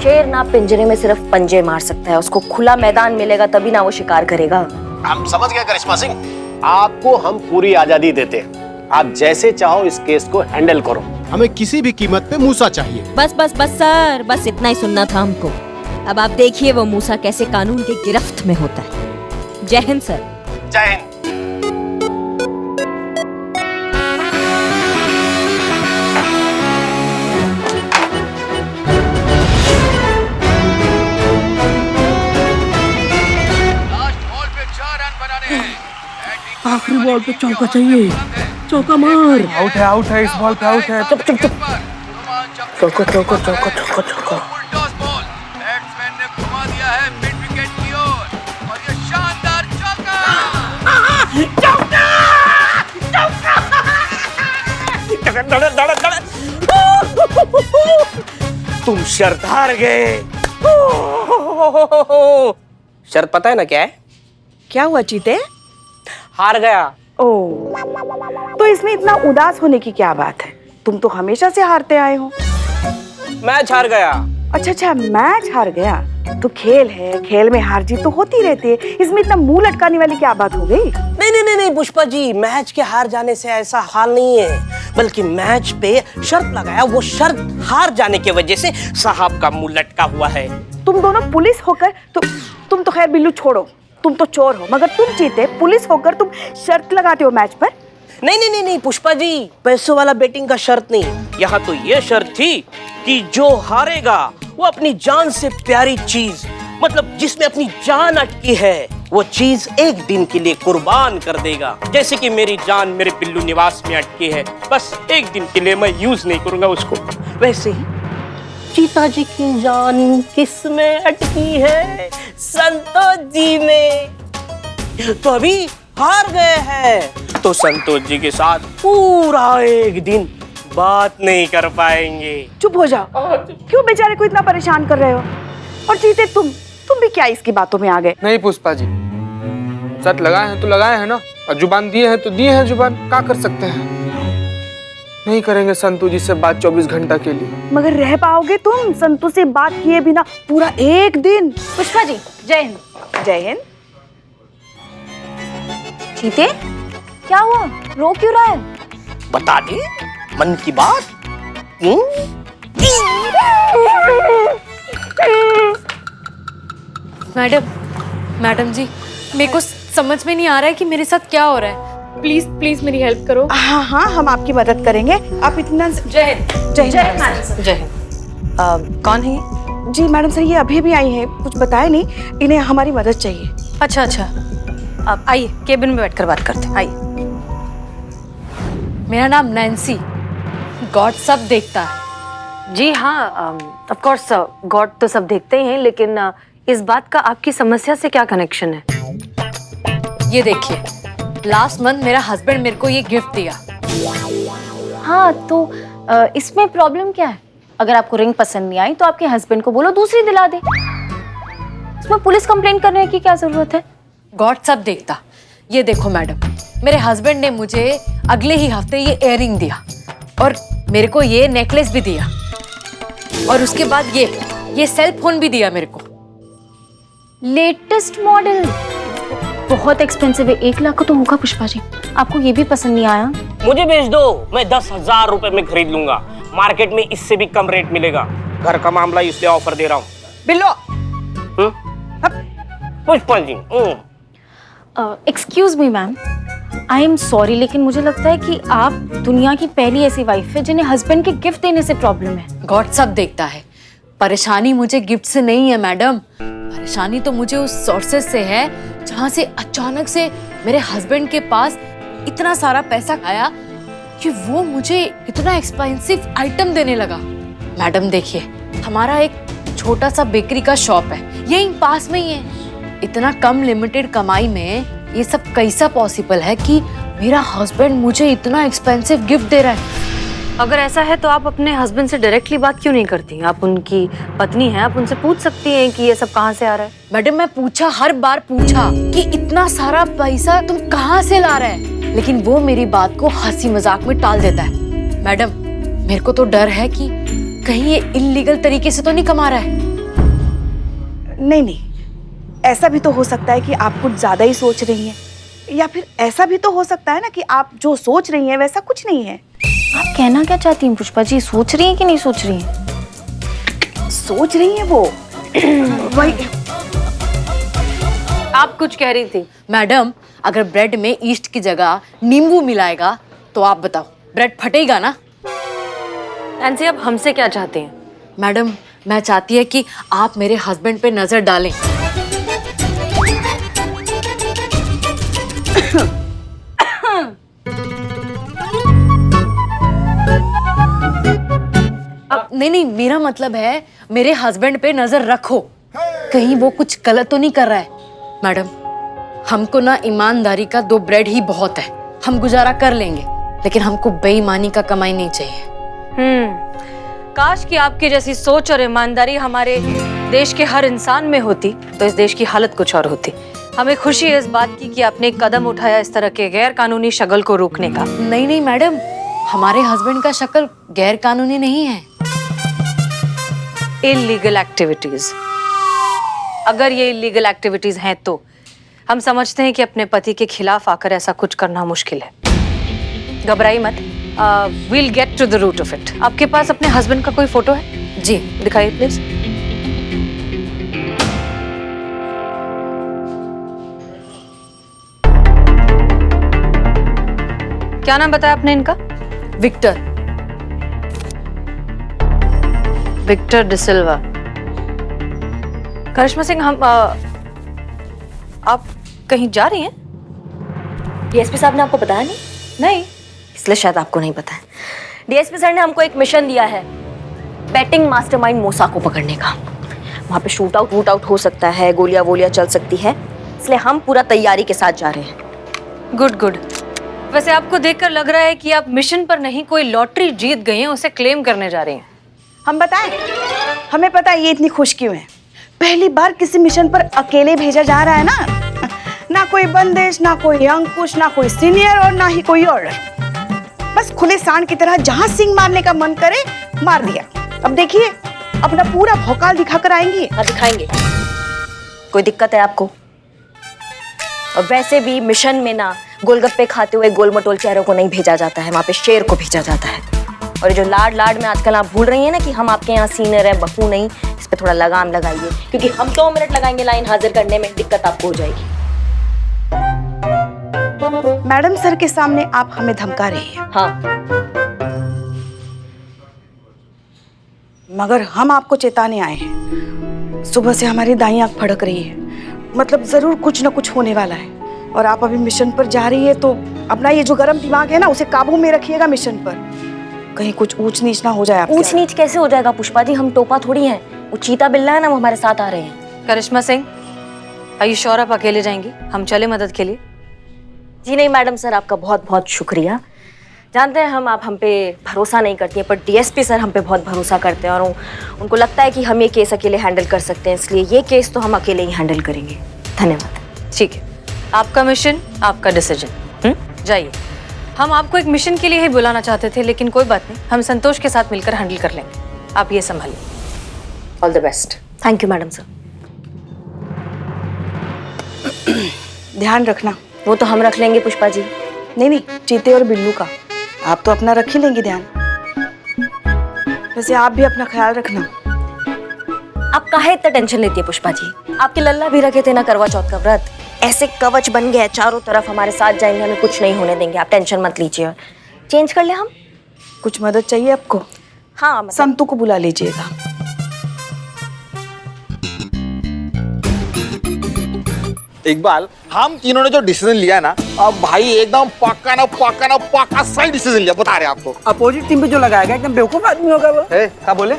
शेर ना पिंजरे में सिर्फ पंजे मार सकता है, उसको खुला मैदान मिलेगा तभी ना वो शिकार करेगा। हम समझ गए करिश्मा सिंह, आपको हम पूरी आजादी देते हैं। आप जैसे चाहो इस केस को हैंडल करो। हमें किसी भी कीमत पे मूसा चाहिए। बस बस बस सर, बस इतना ही सुनना था हमको। अब आप देखिए वो मूसा कैसे कानून की गिरफ्त में होता है। जय हिंद सर। जय हिंद। आखिरी बॉल पे चौका चाहिए, चौका मार। आउट है, इस बॉल पे आउट है। चुप चुप चुप। चौका चौका चौका चौका चौका। बैट्समैन ने घुमा दिया है मिड विकेट की ओर और ये शानदार चौका। तुम शर्त हार गए। शर्त पता है ना क्या है? क्या हुआ चीते? हार गया। ओ, तो इसमें इतना उदास होने की क्या बात है? तुम तो हमेशा से हारते आए हो। मैच हार गया। अच्छा अच्छा, मैच हार गया तो खेल है, खेल में हार जीत तो होती रहती है, इसमें इतना मुंह लटकाने वाली क्या बात हो गई? नहीं नहीं नहीं नहीं पुष्पा जी, मैच के हार जाने से ऐसा हाल नहीं है, बल्कि मैच पे शर्त लगाया, वो शर्त हार जाने की वजह से साहब का मुंह लटका हुआ है। तुम दोनों पुलिस होकर तुम तो खैर बिल्लू छोड़ो, तुम तो चोर हो, मगर तुम जीते पुलिस होकर तुम शर्त लगाते हो मैच पर? नहीं नहीं नहीं नहीं पुष्पा जी, पैसों वाला बेटिंग का शर्त नहीं, यहाँ तो ये शर्त थी कि जो हारेगा वो अपनी जान से प्यारी चीज, मतलब जिसमें अपनी जान अटकी है, वो चीज एक दिन के लिए कुर्बान कर देगा। जैसे कि मेरी जान मेरे पिल्लू निवास में अटकी है, बस एक दिन के लिए मैं यूज नहीं करूंगा उसको, वैसे ही चीता जी की जान किस में अटकी है? संतोष जी में। तो अभी हार गए हैं तो संतोष जी के साथ पूरा एक दिन बात नहीं कर पाएंगे। चुप हो जाओ, क्यों बेचारे को इतना परेशान कर रहे हो? और जीते तुम भी क्या इसकी बातों में आ गए? नहीं पुष्पा जी, शर्त लगाए हैं तो लगाए हैं ना, और जुबान दिए हैं तो दिए हैं जुबान, क्या कर सकते हैं। नहीं करेंगे संतू जी से बात 24 घंटा के लिए। मगर रह पाओगे तुम संतू से बात किए बिना पूरा एक दिन? पुष्पा जी जय हिंद। जय हिंद। चीते क्या हुआ, रो क्यों रहा है? बता दे मन की बात। मैडम जी, मेरे को समझ में नहीं आ रहा है कि मेरे साथ क्या हो रहा है। प्लीज प्लीज मेरी हेल्प करो। हाँ हाँ, हम आपकी मदद करेंगे। आप इतना जय हिंद। जय हिंद। जय हिंद। कौन है ये? जी मैडम सर, ये अभी भी आई हैं, कुछ बताया नहीं, इन्हें हमारी मदद चाहिए। अच्छा अच्छा, अब आइए केबिन में बैठकर बात करते हैं। आइए। मेरा नाम नैन्सी, गॉड सब देखता है। जी हाँ, ऑफ कोर्स गॉड तो सब देखते ही हैं, लेकिन इस बात का आपकी समस्या से क्या कनेक्शन है? ये देखिए, लास्ट मंथ मेरा हस्बैंड मेरे को ये गिफ्ट दिया। हाँ तो इसमें प्रॉब्लम क्या है? अगर आपको रिंग पसंद नहीं आई तो आपके हस्बैंड को बोलो दूसरी दिला दे। इसमें पुलिस कंप्लेंट करने की क्या जरूरत है? गॉड सब देखता। ये देखो मैडम, मेरे हस्बैंड ने मुझे अगले ही हफ्ते ये इयररिंग दिया और मेरे को ये नेकलेस भी दिया और उसके बाद ये सेल फोन भी दिया मेरे को। लेटेस्ट मॉडल, बहुत एक्सपेंसिव है, 1 लाख का तो होगा पुष्पा जी। आपको ये भी पसंद नहीं आया? मुझे भेज दो, मैं 10,000 रुपए में खरीद लूंगा। मार्केट में इससे भी कम रेट मिलेगा। घर का मामला इसलिए ऑफर दे रहा हूँ। Billo. Pushpa ji. Excuse me ma'am, I am sorry, लेकिन मुझे लगता है कि आप दुनिया की पहली ऐसी वाइफ है जिन्हें हस्बैंड के गिफ्ट देने से प्रॉब्लम है। गॉड सब देखता है। परेशानी मुझे गिफ्ट से नहीं है मैडम, परेशानी तो मुझे उस सोर्सेस से है जहाँ से अचानक से मेरे हस्बैंड के पास इतना सारा पैसा आया कि वो मुझे इतना एक्सपेंसिव आइटम देने लगा। मैडम देखिए, हमारा एक छोटा सा बेकरी का शॉप है, यहीं पास में ही है। इतना कम लिमिटेड कमाई में ये सब कैसा पॉसिबल है कि मेरा हस्बैंड मुझे इतना एक्सपेंसिव गिफ्ट दे रहा है? अगर ऐसा है तो आप अपने हस्बैंड से डायरेक्टली बात क्यों नहीं करती? आप उनकी पत्नी हैं, आप उनसे पूछ सकती हैं कि ये सब कहाँ से आ रहा है। मैडम मैं पूछा, हर बार पूछा कि इतना सारा पैसा तुम कहाँ से ला रहे हैं, लेकिन वो मेरी बात को हंसी मजाक में टाल देता है। मैडम मेरे को तो डर है कि कहीं ये इल्लीगल तरीके से तो नहीं कमा रहा है। नहीं, ऐसा भी तो हो सकता है कि आप कुछ ज्यादा ही सोच रही हैं, या फिर ऐसा भी तो हो सकता है ना कि आप जो सोच रही हैं वैसा कुछ नहीं है। आप कहना क्या चाहती हैं पुष्पा जी? सोच रही हैं कि नहीं सोच रही हैं? सोच रही हैं वो। वही आप कुछ कह रही थी। मैडम अगर ब्रेड में ईस्ट की जगह नींबू मिलाएगा तो आप बताओ, ब्रेड फटेगा ना? नैन्सी अब हमसे क्या चाहते हैं? मैडम मैं चाहती है कि आप मेरे हस्बैंड पे नजर डालें। नहीं, मेरा मतलब है मेरे हस्बैंड पे नजर रखो, कहीं वो कुछ गलत तो नहीं कर रहा है। मैडम हमको ना ईमानदारी का 2 ब्रेड ही बहुत है, हम गुजारा कर लेंगे, लेकिन हमको बेईमानी का कमाई नहीं चाहिए। काश कि आपकी जैसी सोच और ईमानदारी हमारे देश के हर इंसान में होती तो इस देश की हालत कुछ और होती। हमें खुशी है इस बात की कि आपने एक कदम उठाया इस तरह के गैर कानूनी शगल को रोकने का। नहीं मैडम, हमारे हस्बैंड का शक्ल गैर कानूनी नहीं है, इलीगल एक्टिविटीज। अगर ये इलीगल एक्टिविटीज हैं तो हम समझते हैं कि अपने पति के खिलाफ आकर ऐसा कुछ करना मुश्किल है। घबराई मत, we'll get to the root of it। आपके पास अपने हस्बैंड का कोई फोटो है? जी दिखाइए प्लीज। क्या नाम बताया आपने इनका? विक्टर डिसिल्वा। करिश्मा सिंह, हम आप कहीं जा रही हैं? डीएसपी साहब ने आपको बताया नहीं? नहीं, इसलिए शायद आपको नहीं पता है। डीएसपी सर ने हमको एक मिशन दिया है बैटिंग मास्टरमाइंड मूसा को पकड़ने का। वहाँ पे शूट आउट हो सकता है, गोलियां वोलियां चल सकती है, इसलिए हम पूरा तैयारी के साथ जा रहे हैं। गुड। वैसे आपको देखकर लग रहा है कि आप मिशन पर नहीं, कोई लॉटरी जीत गई हैं, उसे क्लेम करने जा रही हैं। हम बताएं, हमें पता है ये इतनी खुश क्यों है। पहली बार किसी मिशन पर अकेले भेजा जा रहा है ना। ना कोई बंदिश, ना कोई अंकुश, ना कोई सीनियर और ना ही कोई ऑर्डर। बस खुले सांड की तरह जहां सिंग मारने का मन करे मार दिया। अब देखिए अपना पूरा भौकाल दिखाकर आएंगी। हाँ दिखाएंगे। कोई दिक्कत है आपको? और वैसे भी मिशन में ना गोलगप्पे खाते हुए गोलमटोल चेहरों को नहीं भेजा जाता है, वहाँ पे शेर को भेजा जाता है। और जो लाड लाड में आजकल आप भूल रही हैं ना कि हम आपके यहाँ सीनियर है, बहू नहीं, इस पे थोड़ा लगाम लगाइए, क्योंकि हम 2 मिनट लगाएंगे लाइन हाजिर करने में, दिक्कत आपको हो जाएगी। मैडम सर के सामने आप हमें धमका रही हैं। हाँ। मगर हम आपको चेताने आए हैं। सुबह से हमारी दाईं आंख फड़क रही है, मतलब जरूर कुछ न कुछ होने वाला है। और आप अभी मिशन पर जा रही है तो अपना ये जो गर्म दिमाग है ना उसे काबू में रखिएगा मिशन पर, कहीं कुछ ऊंच नीच ना हो जाए। ऊंच नीच कैसे हो जाएगा पुष्पा जी, हम टोपा थोड़ी हैं, वो चीता बिल्ला है ना, वो हमारे साथ आ रहे हैं। करिश्मा सिंह, आर यू श्योर आप अकेले जाएंगी? हम चले मदद के लिए? जी नहीं मैडम सर, आपका बहुत बहुत शुक्रिया। जानते हैं हम, आप हम पे भरोसा नहीं करती हैं, पर डीएसपी सर हम पे बहुत भरोसा करते हैं और उनको लगता है कि हम ये केस अकेले हैंडल कर सकते हैं, इसलिए ये केस तो हम अकेले ही हैंडल करेंगे। धन्यवाद। ठीक है, आपका मिशन, आपका डिसीजन। जाइए। हम आपको एक मिशन के लिए ही बुलाना चाहते थे, लेकिन कोई बात नहीं, हम संतोष के साथ मिलकर हैंडल कर लेंगे। आप ये संभालिए। All the best. Thank you madam sir. ध्यान रखना। वो तो हम रख लेंगे पुष्पा जी। नहीं, चीते और बिल्लू का आप तो अपना रख ही लेंगे ध्यान। वैसे आप भी अपना ख्याल रखना। आप काहे इतना टेंशन लेती है पुष्पा जी? आपके लल्ला भी रखे थे ना करवा चौथ का व्रत, ऐसे कवच बन गया है, चारों तरफ हमारे साथ जाएंगे, हमें कुछ नहीं होने देंगे। आप टेंशन मत लीजिए। चेंज कर ले हम। कुछ मदद चाहिए आपको? हाँ, संतू को बुला लीजिएगा। इकबाल, हम तीनों ने जो डिसीजन लिया ना, अब भाई एकदम पक्का सही डिसीजन लिया, बता रहे आपको। अपोजिट टीम पे जो लगाया गया एकदम बेवकूफ आदमी होगा वो। क्या बोले?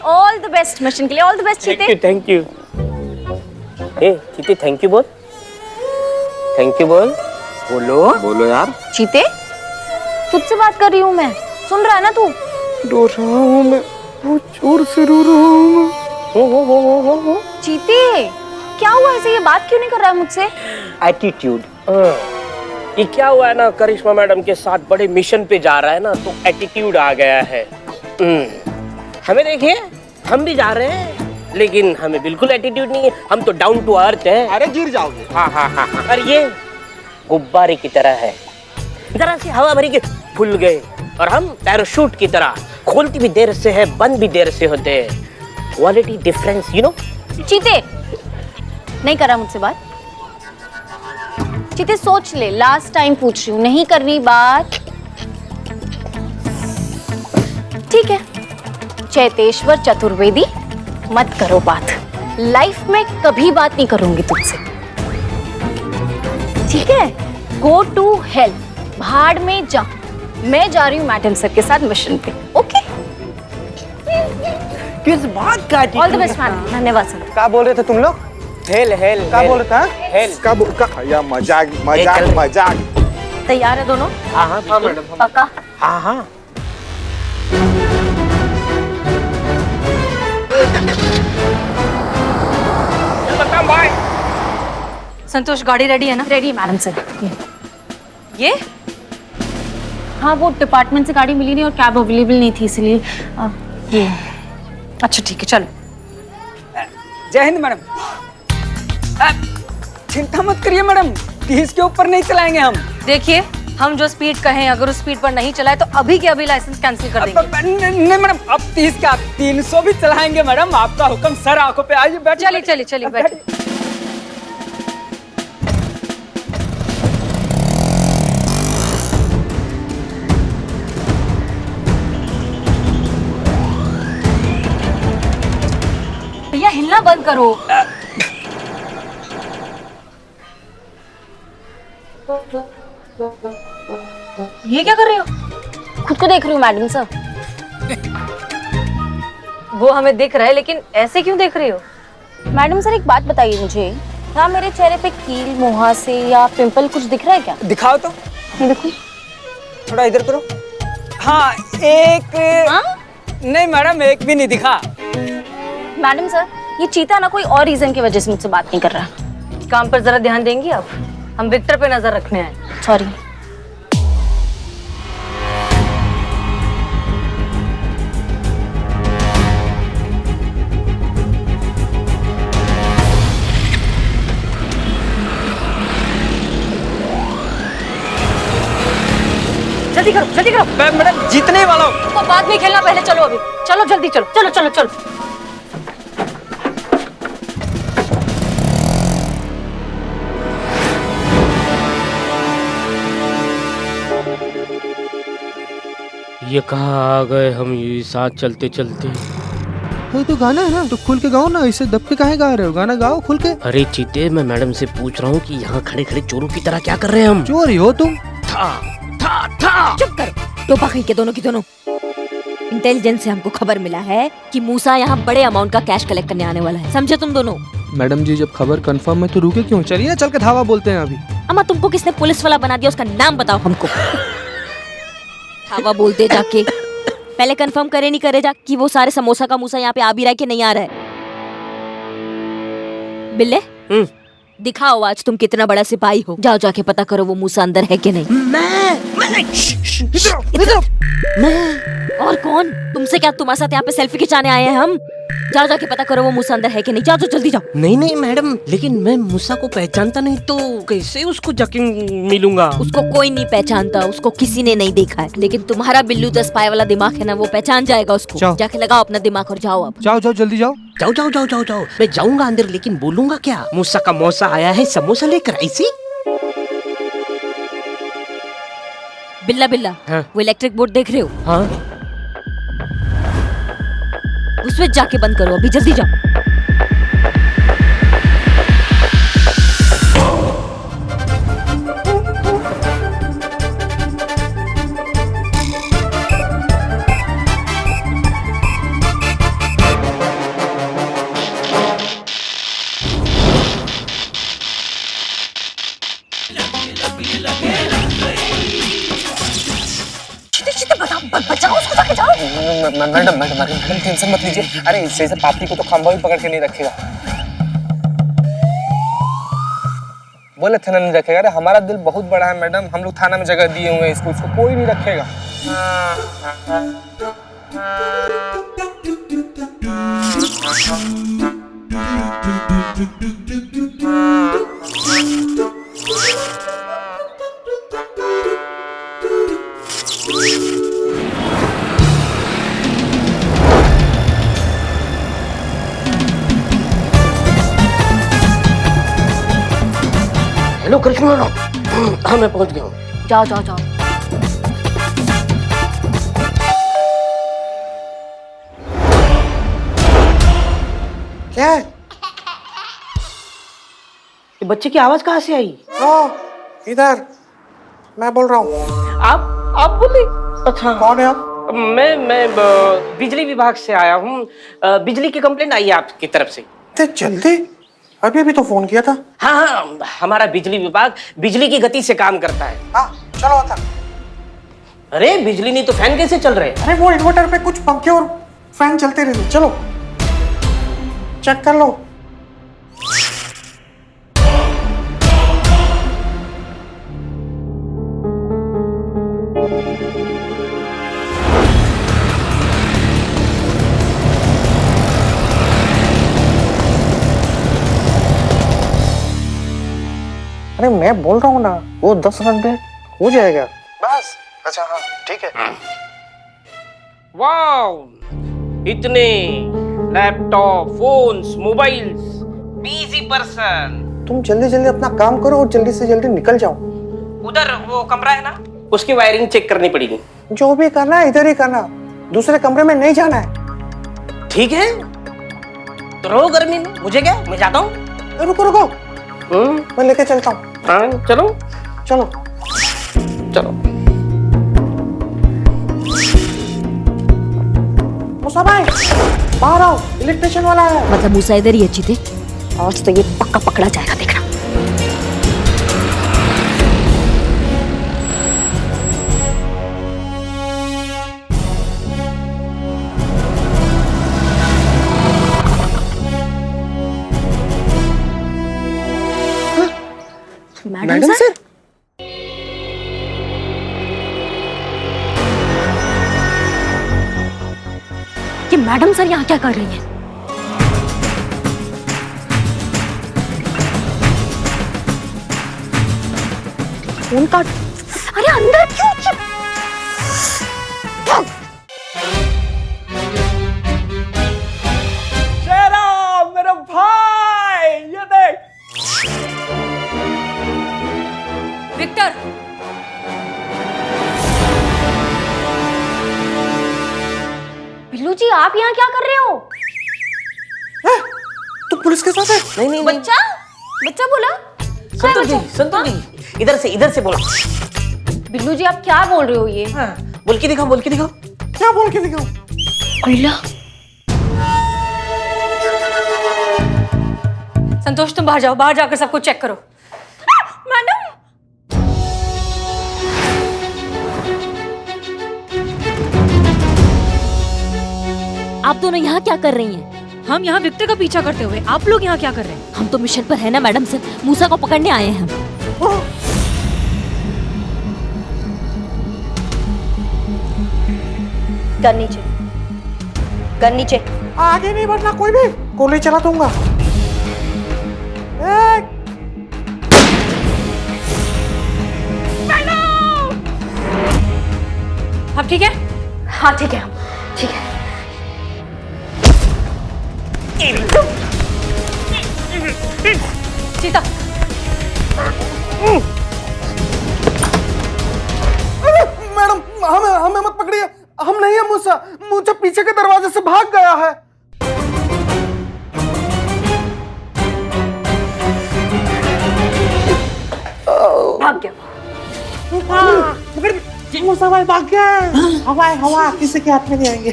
ऑल द बेस्ट मिशन के लिए। ऑल द बेस्ट चीते। Thank you. चीते थैंक यू बोल। थैंक यू बोल। बोलो यार। चीते, तुझसे बात कर रही हूँ मैं, सुन रहा है ना तू? रो रहा हूँ मैं, बहुत जोर से रो रहा हूँ। हो। चीते, क्या हुआ? ऐसे ये बात क्यों नहीं कर रहा है मुझसे? एटीट्यूड। ये क्या हुआ है ना, करिश्मा मैडम के साथ बड़े मिशन पे जा रहा है ना, तो एटीट्यूड आ गया है। हमें देखिए, हम भी जा रहे हैं, लेकिन हमें बिल्कुल एटीट्यूड नहीं है, हम तो डाउन टू अर्थ है। अरे गिर जाओगे। हाँ। और ये गुब्बारे की तरह है, जरा सी हवा भरी के फूल गए, और हम पैराशूट की तरह खोलती भी देर से है, बंद भी देर से होते हैं। Quality difference, you know. चीते, नहीं करा मुझसे बात? चीते सोच ले, लास्ट टाइम पूछ रही हूँ, नहीं कर रही बात? ठीक है, चैतेश्वर चतुर्वेदी, मत करो बात। लाइफ में कभी बात नहीं करूंगी तुझसे, ठीक है? गो टू हेल, भाड़ में जा। मैं जा रही हूँ मैडम सर के साथ मिशन पे। ओके, किस बात का? All the best madam. धन्यवाद सर। क्या बोल रहे थे तुम लोग? हेल क्या बोल रहे थे? हेल। या मजाक। तैयार है दोनों? हाँ मैडम। पक्का? हाँ। संतोष, गाड़ी रेडी है ना? Ready madam sir. ये हाँ, वो डिपार्टमेंट से गाड़ी मिली नहीं और कैब अवेलेबल नहीं थी, इसलिए ये। अच्छा ठीक है, चलो। जय हिंद मैडम। चिंता मत करिए मैडम, 30 के ऊपर नहीं चलाएंगे हम। देखिए, हम जो स्पीड कहें, अगर उस स्पीड पर नहीं चलाए तो अभी के अभी लाइसेंस कैंसिल कर देंगे। नहीं मैडम, अब 30 का 300 भी चलाएंगे मैडम, आपका हुक्म सर। आंखों पे आइए, बैठ। चलिए बैठ। भैया हिलना बंद करो। ये क्या कर रहे हो? खुद को देख रही हूँ मैडम सर। वो हमें दिख रहा है, लेकिन ऐसे क्यों देख रही हो? मैडम सर, एक बात बताइए मुझे, क्या मेरे चेहरे पे कील, मुहासे या पिंपल कुछ दिख रहा है क्या? दिखाओ तो। ये देखो, थोड़ा इधर करो। हाँ, एक। हाँ? नहीं मैडम, एक भी नहीं दिखा। मैडम सर, ये चीता ना कोई और रीजन की वजह से मुझसे बात नहीं कर रहा। काम पर जरा ध्यान देंगी आप? हम विक्टर पे नजर रखने आए। सॉरी। जल्दी करो, जल्दी करो। मैडम जीतने वाला हूँ। तो बाद में खेलना, पहले चलो, अभी चलो, जल्दी चलो, चलो चलो चलो। ये कहाँ आ गए हम, ये साथ चलते चलते। ये तो गाना है ना, तो खुल के गाओ ना, इसे दब के काहे गा रहे हो? गाना गाओ खुल के। अरे चीते, मैं मैडम से पूछ रहा हूँ कि यहाँ खड़े खड़े चोरों की तरह क्या कर रहे हैं हम? चोर ही हो तुम। चुप करो, टोपा कहीं के दोनों की दोनों। इंटेलिजेंस से हमको खबर मिला है कि मूसा यहाँ बड़े अमाउंट का कैश कलेक्ट करने आने वाला है, समझे तुम दोनों? मैडम जी, जब खबर कंफर्म है तो रुके क्यों? चलिए चल के धावा बोलते हैं अभी। अम्मा, तुमको किसने पुलिस वाला बना दिया, उसका नाम बताओ हमको। धावा बोलते जाके, पहले कंफर्म करे नहीं करे जा कि वो सारे समोसा का मूसा यहाँ पे आ भी रहा है कि नहीं आ रहा है। बिल्ले, दिखाओ आज तुम कितना बड़ा सिपाही हो। जाओ जाके पता करो वो मूसा अंदर है कि नहीं। मैं और कौन? तुमसे क्या, तुम्हारे साथ यहाँ पे सेल्फी खिंचाने आए हैं हम? जाओ जाके पता करो वो मूसा अंदर है कि नहीं। जाओ जल्दी जाओ। नहीं नहीं मैडम, लेकिन मैं मूसा को पहचानता नहीं तो कैसे उसको जाके मिलूंगा? उसको कोई नहीं पहचानता, उसको किसी ने नहीं देखा है, लेकिन तुम्हारा बिल्लू 10 पाए वाला दिमाग है ना, वो पहचान जाएगा उसको। जाके लगाओ अपना दिमाग और जाओ अब। जाओ जाओ जल्दी जाओ। जाओ जाओ जाओ जाओ जाओ। मैं जाऊंगा अंदर, लेकिन बोलूंगा क्या? मूसा का मौसा आया है समोसा लेकर, ऐसी? बिल्ला बिल्ला, हाँ? वो इलेक्ट्रिक बोर्ड देख रहे हो? हाँ। उस स्विच जाके बंद करो अभी, जल्दी जाओ। मैडम टेंशन मत लीजिए। अरे इससे पापी को तो खंभा भी पकड़ के नहीं रखेगा। बोले थाना नहीं रखेगा। अरे हमारा दिल बहुत बड़ा है मैडम, हम लोग थाना में जगह दिए हुए हैं इसको कोई नहीं रखेगा। हेलो कृष्ण। हाँ मैं पहुंच गया हूँ। जाओ जाओ जाओ। क्या है? ये बच्चे की आवाज कहाँ से आई? इधर मैं बोल रहा हूँ। आप बोले? अच्छा कौन है आप? मैं बिजली विभाग से आया हूँ। बिजली की कंप्लेंट आई है आपकी तरफ से। जल्दी? अभी तो फोन किया था। हाँ, हमारा बिजली विभाग बिजली की गति से काम करता है। चलो आता। अरे बिजली नहीं तो फैन कैसे चल रहे? अरे वो इन्वर्टर पे कुछ पंखे और फैन चलते रहते। चलो चेक कर लो। अरे मैं बोल रहा हूँ ना, वो 10 मिनट में हो जाएगा बस। अच्छा हाँ ठीक है। वाओ, इतने laptop, phones, mobiles, busy person. तुम जल्दी जल्दी अपना काम करो और जल्दी से जल्दी निकल जाओ। उधर वो कमरा है ना, उसकी वायरिंग चेक करनी पड़ेगी। जो भी करना है इधर ही करना, दूसरे कमरे में नहीं जाना है। ठीक है तो रहो गर्मी में, मुझे क्या, मैं जाता हूँ। रुको रुको, मैं लेके चलता हूँ। हाँ चलो चलो चलो। मूसा भाई बाहर आओ, इलेक्ट्रिशियन वाला है। मतलब मूसा इधर ही है चीते? आज तो ये पक्का पकड़ा जाएगा, देखना। Madam sir? ये मैडम सर यहाँ क्या कर रही हैं? फोन काट। अरे अंदर क्यों? शेरा मेरा भाई, ये देख। विक्टर, बिल्लू जी आप यहाँ क्या कर रहे हो? तू पुलिस के साथ है? नहीं नहीं बच्चा बच्चा बोला? संतोष जी इधर से बोला। बिल्लू जी आप क्या बोल रहे हो ये? बोल के दिखाओ। क्या बोल के दिखाओ? संतोष तुम बाहर जाओ, बाहर जाकर सब कुछ चेक करो। मैडम आप दोनों यहाँ क्या कर रही हैं? हम यहाँ विक्टर का पीछा करते हुए, आप लोग यहाँ क्या कर रहे हैं? हम तो मिशन पर है ना मैडम सर, मूसा को पकड़ने आए हैं हम। गन नीचे। आगे नहीं बढ़ना कोई भी, गोली चला दूंगा। अब ठीक है? हाँ ठीक है, हम ठीक है। सीता, मैडम हमें मत पकड़िए, हम नहीं है मूसा। मूसा पीछे के दरवाजे से भाग गया है। भाग गया। मूसा भाई भाग गया। हवा किसी के हाथ में नहीं आएंगे।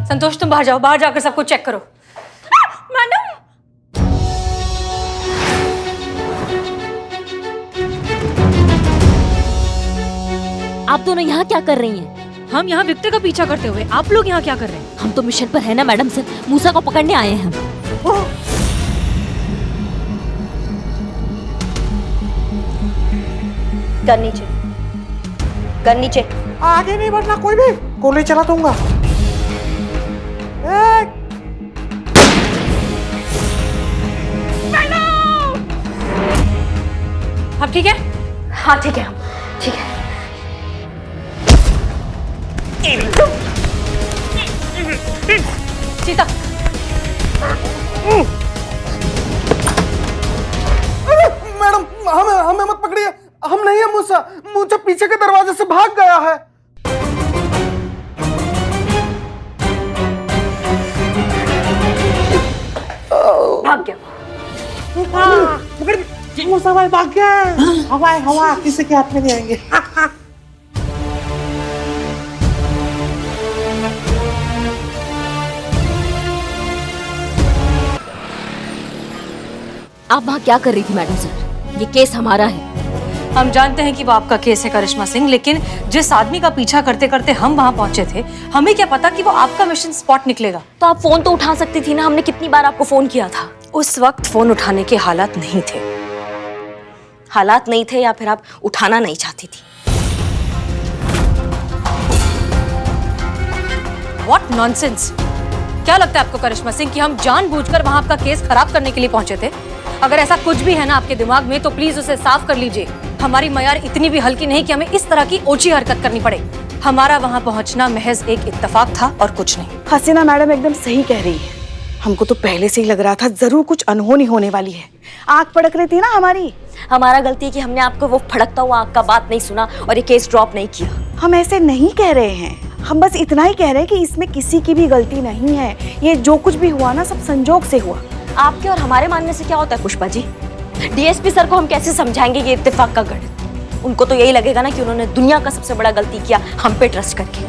संतोष तुम बाहर जाओ, बाहर जाकर सब कुछ चेक करो। मैडम आप दोनों यहाँ क्या कर रही हैं? हम यहाँ विक्टर का पीछा करते हुए, आप लोग यहाँ क्या कर रहे हैं? हम तो मिशन पर है ना मैडम सर, मूसा को पकड़ने आए हैं हम। गन नीचे। आगे नहीं बढ़ना कोई भी, गोली चला दूंगा। अब ठीक है? हाँ ठीक है, हम ठीक है। सीता, मैडम हमें मत पकड़िए, हम नहीं है मूसा। मूसा पीछे के दरवाजे से भाग गया है। भाग गया। मूसा भाई भाग गया। हवा किसी के हाथ में नहीं आएंगे। आप वहाँ क्या कर रही थी मैडम सर? ये केस हमारा है। हम जानते हैं कि वो आपका केस है करिश्मा सिंह, लेकिन जिस आदमी का पीछा करते करते हम वहाँ पहुंचे थे, हमें क्या पता कि वो आपका मिशन स्पॉट निकलेगा। तो आप फोन तो उठा सकती थी ना, हमने कितनी बार आपको फोन किया था। उस वक्त फोन उठाने के हालात नहीं थे। हालात नहीं थे या फिर आप उठाना नहीं चाहती थी? What nonsense! क्या लगता है आपको करिश्मा सिंह कि हम जानबूझकर वहाँ आपका केस खराब करने के लिए पहुंचे थे? अगर ऐसा कुछ भी है ना आपके दिमाग में तो प्लीज उसे साफ कर लीजिए। हमारी मयार इतनी भी हल्की नहीं कि हमें इस तरह की ओछी हरकत करनी पड़े। हमारा वहाँ पहुँचना महज एक इत्तेफाक था और कुछ नहीं। हसीना मैडम एकदम सही कह रही है। हमको तो पहले से ही लग रहा था जरूर कुछ अनहोनी होने वाली है। आग पड़क रही थी ना हमारी। हमारा गलती है कि हमने आपको वो फड़कता हुआ आग का बात नहीं सुना और ये केस ड्रॉप नहीं किया। हम ऐसे नहीं कह रहे हैं, हम बस इतना ही कह रहे हैं कि इसमें किसी की भी गलती नहीं है। ये जो कुछ भी हुआ ना सब संजोग से हुआ। आपके और हमारे मानने से क्या होता है पुष्पा जी? डीएसपी सर को हम कैसे समझाएंगे ये इत्तेफाक का गढ़? उनको तो यही लगेगा ना कि उन्होंने दुनिया का सबसे बड़ा गलती किया हम पे ट्रस्ट करके।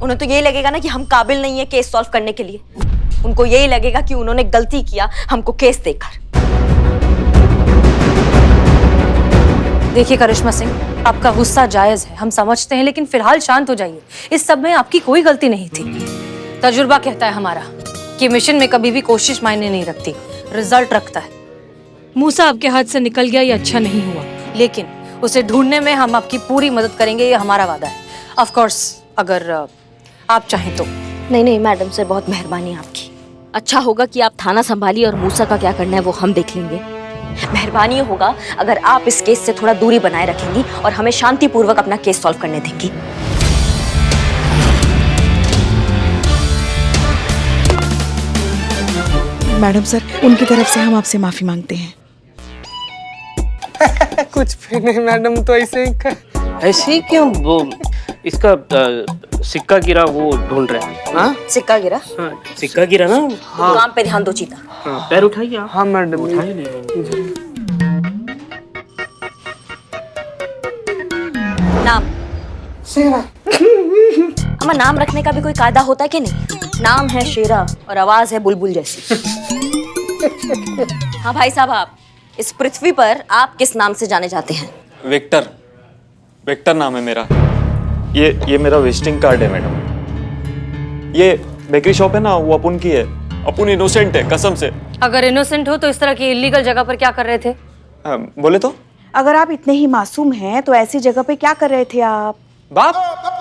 उन्हें तो यही लगेगा ना कि हम काबिल नहीं है केस सॉल्व करने के लिए। उनको यही लगेगा कि उन्होंने गलती किया हमको केस देकर। देखिए करिश्मा सिंह, आपका गुस्सा जायज है, हम समझते हैं, लेकिन फिलहाल शांत हो जाइए। इस सब में आपकी कोई गलती नहीं थी। तजुर्बा कहता है हमारा कि मिशन में कभी भी कोशिश मायने नहीं रखती, रिजल्ट रखता है। मूसा आपके हाथ से निकल गया, ये अच्छा नहीं हुआ, लेकिन उसे ढूंढने में हम आपकी पूरी मदद करेंगे, ये हमारा वादा है। ऑफ कोर्स अगर आप चाहें तो। नहीं मैडम सर, बहुत मेहरबानी आपकी। अच्छा होगा कि आप थाना संभालिए और मूसा का क्या करना है वो हम देख लेंगे। मेहरबानी होगा अगर आप इस केस से थोड़ा दूरी बनाए रखेंगी और हमें शांतिपूर्वक अपना केस सॉल्व करने देंगी। मैडम सर, उनकी तरफ से हम आपसे माफी मांगते हैं। कुछ भी नहीं मैडम, तो ऐसे ही ऐसे ही क्यों? वो इसका सिक्का गिरा, वो ढूंढ रहे हैं। हाँ सिक्का गिरा? हाँ सिक्का गिरा ना। हाँ। काम पे ध्यान दो चीता। हाँ, पैर उठाइए आप। हाँ मैडम। उठाइए नहीं। नाम शेरा। हमारा नाम रखने का भी कोई कायदा होता है कि नहीं? नाम है शेरा और आवाज है बुलबुल जैसी। हाँ भाई साहब, आप इस पृथ्वी पर आप किस नाम से जाने जाते हैं? विक्टर। विक्टर नाम है मेरा। ये मेरा विजिटिंग कार्ड है मैडम। ये बेकरी शॉप है ना, वो अपुन की है। अपुन इनोसेंट है कसम से। अगर इनोसेंट हो तो इस तरह की इलीगल जगह पर क्या कर रहे थे? बोले तो? अगर आप इतने ही मासूम हैं तो ऐसी जगह पे क्या कर रहे थे आप? बाप?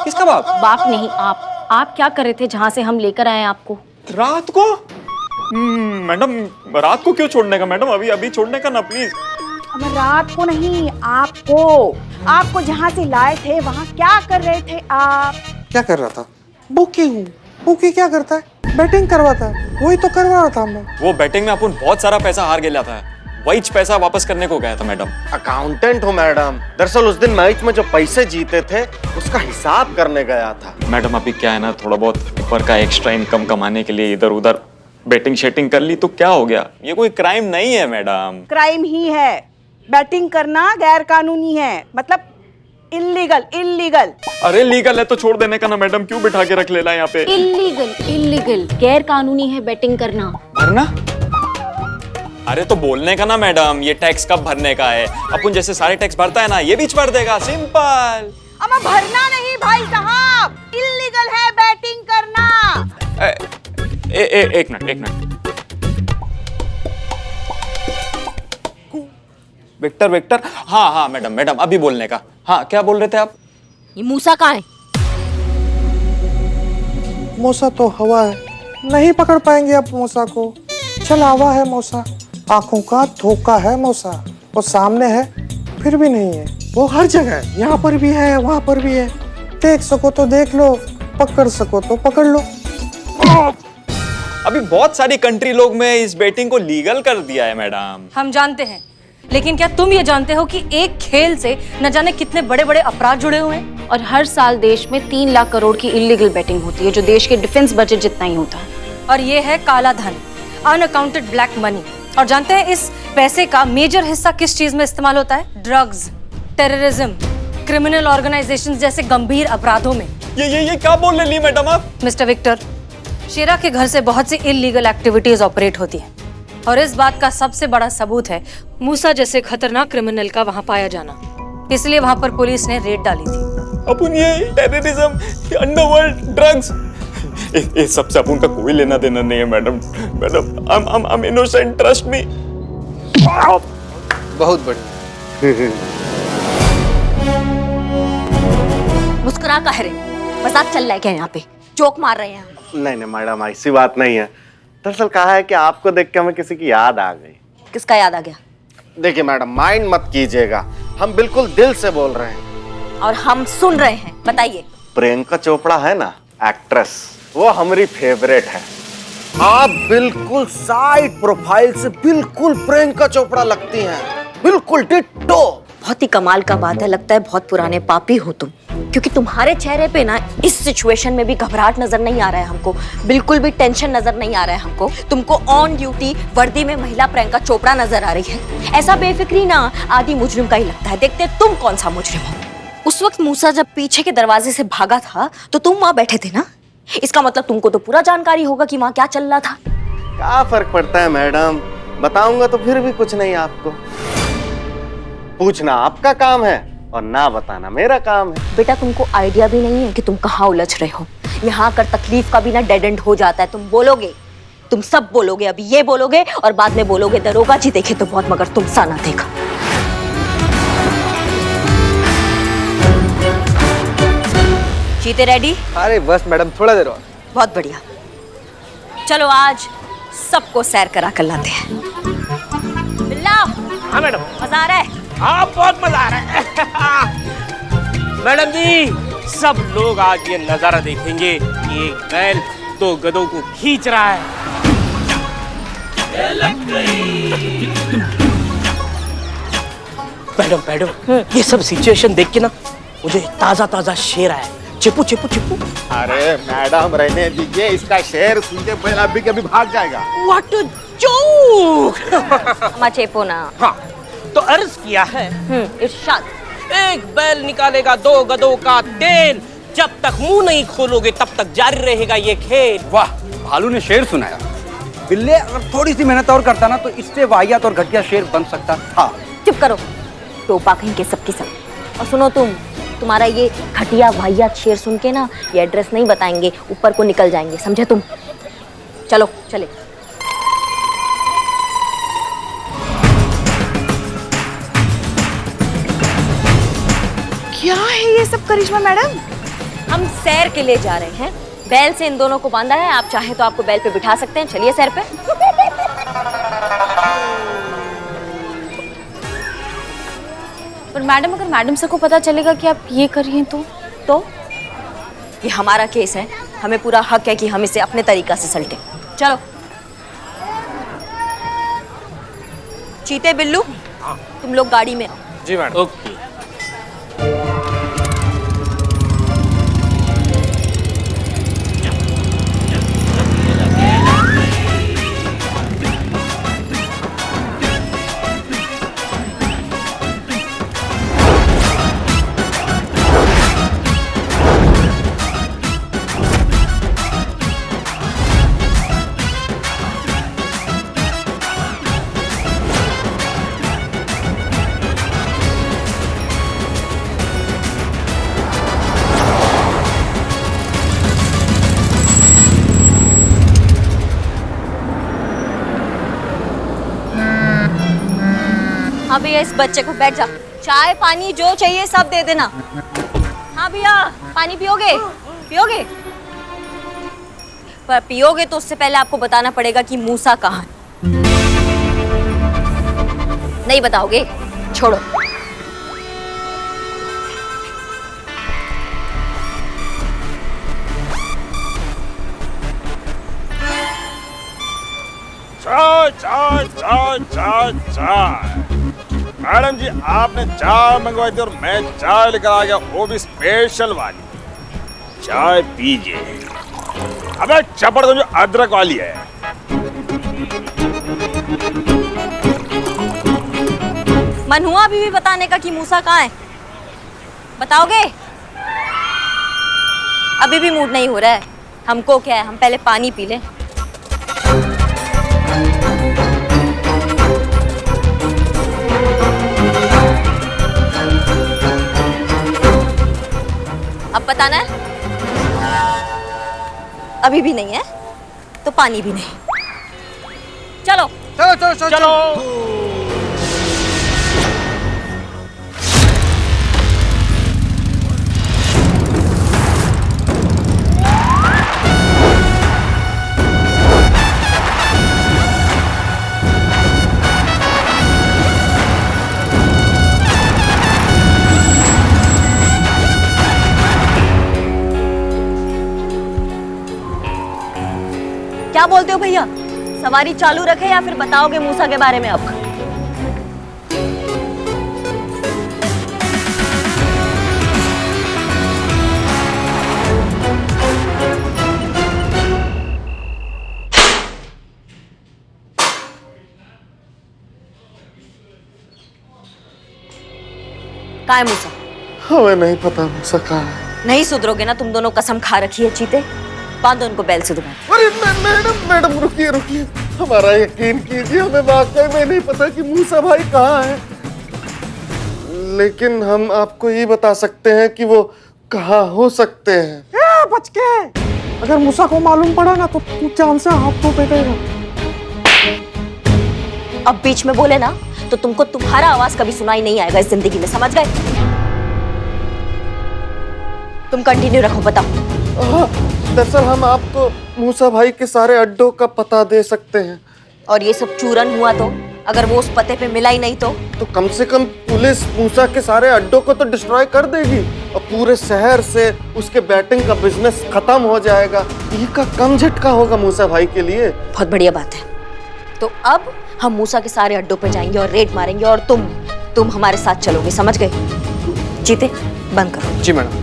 किसका बाप? बाप नहीं, आप क्या कर रहे थे जहाँ से हम लेकर आए आपको? रात को? मैडम रात को क्यों छोड़ने का मैडम? अभी छोड़ने का ना प्लीज। रात को नहीं, आपको जहाँ से लाए थे वहाँ क्या कर रहे थे आप? क्या कर रहा था? बुकी क्या करता है? बैटिंग करवाता है, वही तो करवा रहा था हमने। वो बैटिंग में अपन बहुत सारा पैसा हार गया था, वही पैसा वापस करने को गया था मैडम। अकाउंटेंट हो मैडम। दरअसल उस दिन मैच में जो पैसे जीते थे उसका हिसाब करने गया था। मैडम अभी क्या है ना, थोड़ा बहुत ऊपर का एक्स्ट्रा इनकम कमाने के लिए इधर उधर बैटिंग शेटिंग कर ली तो क्या हो गया? ये कोई क्राइम नहीं है मैडम। क्राइम ही है, बैटिंग करना गैर कानूनी है, मतलब इल्लीगल। अरे लीगल है तो छोड़ देने का ना मैडम, क्यों बिठा के रख लेना यहाँ पे? इल्लीगल गैर कानूनी है बैटिंग करना। भरना? अरे तो बोलने का ना मैडम, ये टैक्स कब भरने का है? अपन जैसे सारे टैक्स भरता है ना, ये भी भर देगा, सिंपल। अमा भरना नहीं भाई साहब, इल्लीगल है बैटिंग करना। एक मिनट। विक्टर। हाँ मैडम अभी बोलने का। हाँ क्या बोल रहे थे आप? ये मूसा कहाँ है? मूसा तो हवा है, नहीं पकड़ पाएंगे आप मूसा को। चलावा है मूसा, आंखों का धोखा है मूसा। वो सामने है फिर भी नहीं है, वो हर जगह है, यहाँ पर भी है वहाँ पर भी है। देख सको तो देख लो, पकड़ सको तो पकड़ लो। अभी बहुत सारी कंट्री लोग में इस बैटिंग को लीगल कर दिया है मैडम। हम जानते हैं, लेकिन क्या तुम ये जानते हो कि एक खेल से न जाने कितने बड़े बड़े अपराध जुड़े हुए हैं? और हर साल देश में 3 लाख करोड़ की इलीगल बैटिंग होती है, जो देश के डिफेंस बजट जितना ही होता है। और ये है काला धन, अनअकाउंटेड ब्लैक मनी। और जानते हैं इस पैसे का मेजर हिस्सा किस चीज में इस्तेमाल होता है? ड्रग्स, टेररिज्म, क्रिमिनल ऑर्गेनाइजेशंस जैसे गंभीर अपराधों में। ये क्या बोल रही मैडम आप? मिस्टर विक्टर, शेरा के घर से बहुत सी इलीगल एक्टिविटीज ऑपरेट होती हैं, और इस बात का सबसे बड़ा सबूत है मूसा जैसे खतरनाक क्रिमिनल का वहां पाया जाना। इसलिए वहां पर पुलिस ने रेड डाली थी। अपन ये टेररिज्म, अंडरवर्ल्ड, ड्रग्स, इस सबसे अपन का कोई लेना देना नहीं है madam. I am innocent, trust me. बहुत बढ़िया। मुस्कुरा का है, मजाक चल रहा है क्या यहाँ पे? जोक मार रहे हैं? नहीं मैडम, ऐसी बात नहीं है। दरअसल कहा है कि आपको देख के हमें किसी की याद आ गई। किसका याद आ गया? देखिए मैडम, माइंड मत कीजिएगा, हम बिल्कुल दिल से बोल रहे हैं। और हम सुन रहे हैं, बताइए। प्रियंका चोपड़ा है ना, एक्ट्रेस, वो हमारी फेवरेट है। आप बिल्कुल साइड प्रोफाइल से बिल्कुल प्रियंका चोपड़ा लगती हैं, बिल्कुल डिट्टो। बहुत ही कमाल का बात है, लगता है बहुत पुराने पापी हो तुम, क्योंकि तुम्हारे चेहरे पे ना इस सिचुएशन में भी घबराहट नजर नहीं आ रहा है हमको, बिल्कुल भी टेंशन नजर नहीं आ रहा है हमको। तुमको ऑन ड्यूटी वर्दी में महिला प्रियंका चोपड़ा नजर आ रही है। ऐसा बेफिक्री ना आदि मुजरिम का ही लगता है। देखते तुम कौन सा मुजरिम हो। उस वक्त मूसा जब पीछे के दरवाजे से भागा था तो तुम वहां बैठे थे ना, इसका मतलब तुमको तो पूरा जानकारी होगा कि वहां क्या चल रहा था। क्या फर्क पड़ता है मैडम, बताऊंगा तो फिर भी कुछ नहीं आपको। पूछना आपका काम है और ना बताना मेरा काम है। बेटा तुमको आइडिया भी नहीं है कि तुम कहाँ उलझ रहे हो। यहाँ आकर तकलीफ का भी ना डेड एंड हो जाता है। तुम बोलोगे, तुम सब बोलोगे, अभी ये बोलोगे और बाद में बोलोगे दरोगा जी देखे तो बहुत मगर तुम सा ना देखा। चीते रेडी? अरे बस मैडम थोड़ा देर और। बहुत बढ़िया, चलो आज सबको सैर करा कर लाते हैं। बिल्ला। हाँ मैडम। मजा आ रहा है? हाँ बहुत मजा आ रहा है। मैडम जी सब लोग आज ये नजारा देखेंगे कि एक बैल 2 गधों को खींच रहा है। मैडम मैडम ये सब सिचुएशन देख के ना मुझे ताजा ताजा शेर आया। चिपू चिपू चिपू। अरे मैडम रहने दीजिए, इसका शेर सुन के बैल अभी कभी भाग जाएगा। What a joke. अम्मा चेपो ना। हाँ तो अर्ज किया है इरशाद। एक बैल निकालेगा 2 गधों का तेल, जब तक मुंह नहीं खोलोगे तब तक जारी रहेगा ये खेल। वाह, भालू ने शेर सुनाया। बिल्ले अगर थोड़ी सी मेहनत और करता ना तो इससे वाहियात और घटिया शेर बन सकता था। चुप करो, टोपा कहीं के सबकी सब। और सुनो तुम्हारा ये घटिया वाहियात शेर सुन के ना ये एड्रेस नहीं बताएंगे, ऊपर को निकल जाएंगे, समझे तुम? चलो चले। क्या है ये सब करिश्मा मैडम? हम सैर के लिए जा रहे हैं। बैल से इन दोनों को बांधा है, आप चाहे तो आपको बैल पे बिठा सकते हैं। चलिए सैर पे। पर मैडम अगर मैडम सर को पता चलेगा कि आप ये कर रही हैं तो ये हमारा केस है, हमें पूरा हक है कि हम इसे अपने तरीका से सलटें। चलो चीते बिल्लू तुम लोग गाड़ी में आओ। जी मैडम। ओके। हाँ भैया इस बच्चे को बैठ जा, चाय पानी जो चाहिए सब दे देना। हाँ भैया पानी पियोगे? पियोगे? पर पियोगे तो उससे पहले आपको बताना पड़ेगा कि मूसा कहाँ है। नहीं बताओगे? छोड़ो। चाय चाय चाय चाय चाय। मैडम जी आपने चाय मंगवाई थी और मैं चाय लेकर आ गया, वो भी स्पेशल वाली। चाय पीजिए। अबे चपड़ तो जो अदरक वाली है। मन हुआ अभी भी बताने का कि मूसा कहाँ है? बताओगे? अभी भी मूड नहीं हो रहा है। हमको क्या है, हम पहले पानी पी लें। अब बताना है? अभी भी नहीं है तो पानी भी नहीं। चलो चलो चलो चलो, चलो। क्या बोलते हो भैया? सवारी चालू रखे या फिर बताओगे मूसा के बारे में अब? कहाँ है मूसा? हमें नहीं पता मूसा कहाँ है। नहीं सुधरोगे ना तुम दोनों, कसम खा रखी है चीते। बांधो उनको बैल से दोबारा। अरे मैडम रुकिए रुकिए, हमारा यकीन कीजिए, हमें वाकई में नहीं पता कि मूसा भाई कहाँ है। लेकिन हम आपको ये बता सकते हैं कि वो कहाँ हो सकते हैं। बच के, अगर मूसा को मालूम पड़ा ना तो तू जान से हाथ तो बैठेगा। अब बीच में बोले ना तो तुमको तुम्हारा आवाज कभी सुनाई नहीं आएगा इस जिंदगी में, समझ गए? तुम कंटिन्यू रखो, बताओ। दरअसल हम आपको मूसा भाई के सारे अड्डों का पता दे सकते हैं। और ये सब चूरन हुआ तो अगर वो उस पते पे मिला ही नहीं तो कम से कम पुलिस मूसा के सारे अड्डों को तो डिस्ट्रॉय कर देगी और पूरे शहर से उसके बैटिंग का बिजनेस खत्म हो जाएगा। ये का कम झटका होगा मूसा भाई के लिए। बहुत बढ़िया बात है। तो अब हम मूसा के सारे अड्डों पे जाएंगे और रेड मारेंगे और तुम हमारे साथ चलोगे, समझ गए? जीते, बंद करो। जी मैडम।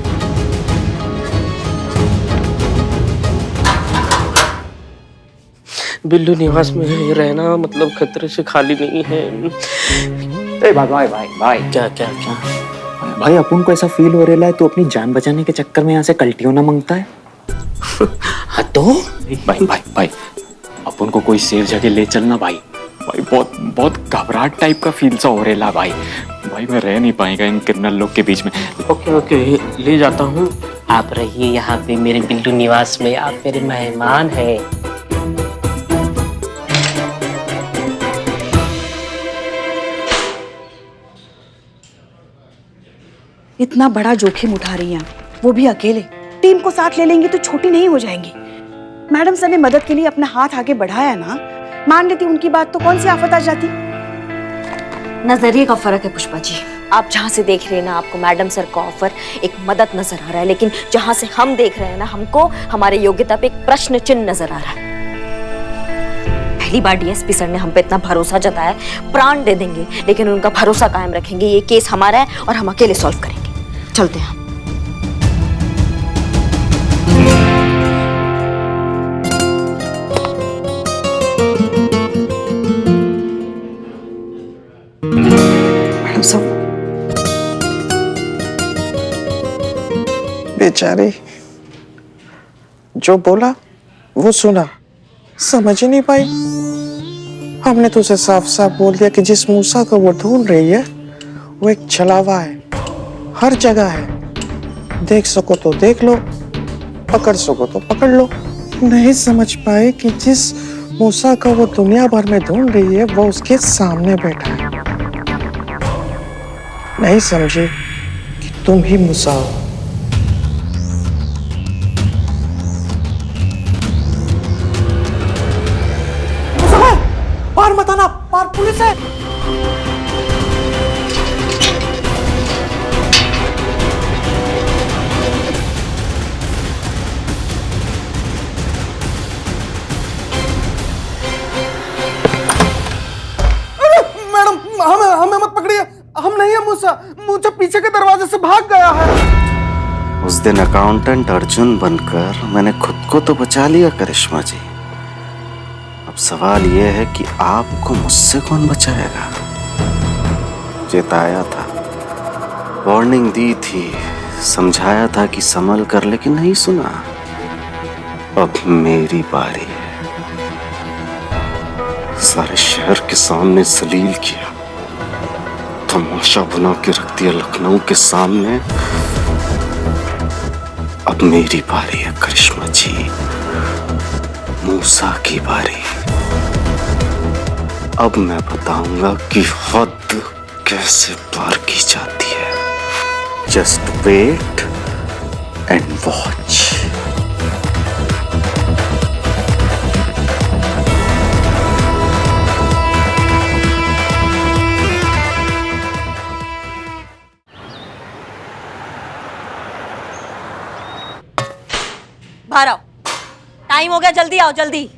बिल्लू निवास में रहना मतलब खतरे से खाली नहीं है। ए भाई भाई भाई क्या क्या क्या भाई, अपन को ऐसा फील हो रहा है तो अपनी जान बचाने के चक्कर में यहाँ से कल्टियों ना मांगता है। हाँ तो भाई भाई भाई, अपन को कोई सेफ जगह ले चलना भाई। भाई बहुत बहुत घबराहट टाइप का फील सा हो रहा है भाई। भाई मैं रह नहीं पाएगा इन क्रिमिनल लोग के बीच में। ओके ओके, ले जाता हूँ। आप रहिए यहाँ पे मेरे बिल्लू निवास में, आप मेरे मेहमान हैं। इतना बड़ा जोखिम उठा रही हैं, वो भी अकेले। टीम को साथ ले लेंगी तो छोटी नहीं हो जाएंगी। मैडम सर ने मदद के लिए अपना हाथ आगे बढ़ाया ना, मान लेती उनकी बात तो कौन सी आफत आ जाती। नजरिए का फर्क है पुष्पा जी। आप जहाँ से देख रहे हैं ना, आपको मैडम सर का ऑफर एक मदद नजर आ रहा है, लेकिन जहाँ से हम देख रहे हैं ना, हमको हमारे योग्यता पे एक प्रश्न चिन्ह नजर आ रहा है। पहली बार डीएसपी सर ने हम पे इतना भरोसा जताया, प्राण दे देंगे लेकिन उनका भरोसा कायम रखेंगे। ये केस हमारा है और हम अकेले सॉल्व करेंगे। चलते हैं। मैडम साहब, बेचारी जो बोला वो सुना, समझ ही नहीं पाई। हमने तो उसे साफ साफ बोल दिया कि जिस मूसा को वो ढूंढ रही है वो एक छलावा है, हर जगह है। देख सको तो देख लो, पकड़ सको तो पकड़ लो। नहीं समझ पाए कि जिस मूसा को वो दुनिया भर में ढूंढ रही है वो उसके सामने बैठा है। नहीं समझे कि तुम ही मूसा हो। बाहर मत आना, बाहर पुलिस है। मैडम हमें मत पकड़िए, हम नहीं है मूसा। मूसा पीछे के दरवाजे से भाग गया है। उस दिन अकाउंटेंट अर्जुन बनकर मैंने खुद को तो बचा लिया करिश्मा जी। अब सवाल यह है कि आपको मुझसे कौन बचाएगा? चेताया था, वार्निंग दी थी, समझाया था कि संभल कर, लेकिन नहीं सुना। अब मेरी बारी है। सारे शहर के सामने जलील किया, तमाशा बना के रख दिया लखनऊ के सामने। अब मेरी बारी है करिश्मा जी, मूसा की बारी। अब मैं बताऊंगा कि हद कैसे पार की जाती है। Just wait and watch. बाहर आओ, टाइम हो गया, जल्दी आओ जल्दी।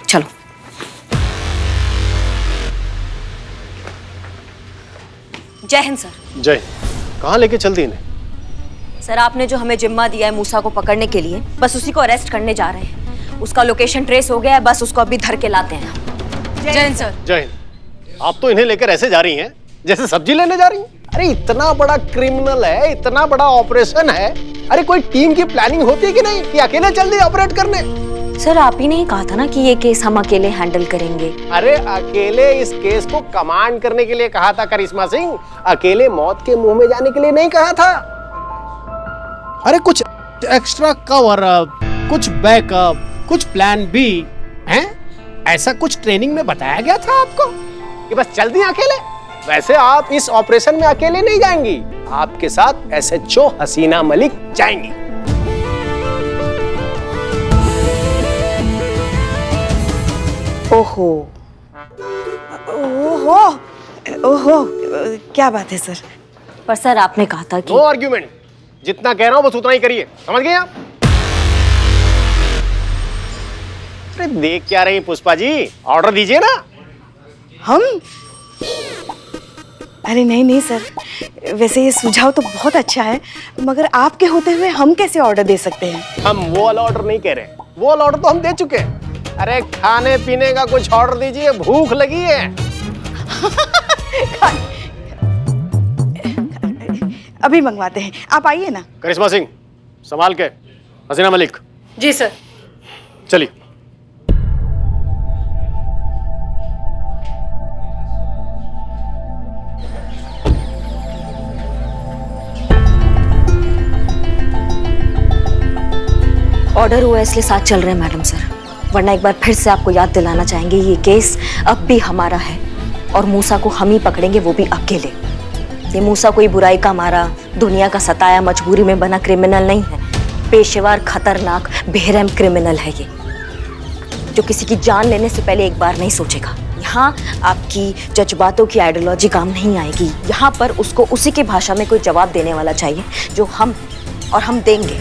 चलो। जय हिंद सर। जय। कहाँ लेके चलती इन्हें? सर आपने जो हमें जिम्मा दिया है मूसा को पकड़ने के लिए, बस उसी को अरेस्ट करने जा रहे हैं। उसका लोकेशन ट्रेस हो गया है, बस उसको अभी धर के लाते हैं। जैन सर। जय हिंद। आप तो इन्हें लेकर ऐसे जा रही हैं जैसे सब्जी लेने जा रही हैं। अरे इतना बड़ा क्रिमिनल है, इतना बड़ा ऑपरेशन है, अरे कोई टीम की प्लानिंग होती है कि नहीं कि अकेले चल दी ऑपरेट करने? सर आप ही ने ही कहा था ना कि ये केस हम अकेले हैंडल करेंगे। अरे अकेले इस केस को कमांड करने के लिए कहा था करिश्मा सिंह, अकेले मौत के मुंह में जाने के लिए नहीं कहा था। अरे कुछ एक्स्ट्रा कवर अप, कुछ बैकअप, कुछ प्लान बी हैं? ऐसा कुछ ट्रेनिंग में बताया गया था आपको कि बस चल दिए अकेले? वैसे आप इस ऑपरेशन में अकेले नहीं जाएंगी, आपके साथ एसएचओ हसीना मलिक जाएंगी। ओहो ओहो ओहो, क्या बात है सर? पर सर आपने कहा था कि नो आर्ग्यूमेंट, जितना कह रहा हूं बस उतना ही करिए, समझ गए आप? अरे देख क्या रही पुष्पा जी, ऑर्डर दीजिए ना। हम? अरे नहीं नहीं सर, वैसे ये सुझाव तो बहुत अच्छा है, मगर आपके होते हुए हम कैसे ऑर्डर दे सकते हैं? हम वो वाला ऑर्डर नहीं कह रहे, वो वाला ऑर्डर तो हम दे चुके हैं। अरे खाने पीने का कुछ ऑर्डर दीजिए, भूख लगी है। अभी मंगवाते हैं, आप आइए ना। करिश्मा सिंह संभाल के, हसीना मलिक। जी सर। चलिए। ऑर्डर हुआ इसलिए साथ चल रहे हैं मैडम सर, वरना एक बार फिर से आपको याद दिलाना चाहेंगे ये केस अब भी हमारा है और मूसा को हम ही पकड़ेंगे, वो भी अकेले। ये मूसा कोई बुराई का मारा, दुनिया का सताया, मजबूरी में बना क्रिमिनल नहीं है, पेशेवर, खतरनाक, बेरहम क्रिमिनल है ये, जो किसी की जान लेने से पहले एक बार नहीं सोचेगा। यहाँ आपकी जज्बातों की आइडियोलॉजी काम नहीं आएगी, यहाँ पर उसको उसी की भाषा में कोई जवाब देने वाला चाहिए जो हम, और हम देंगे।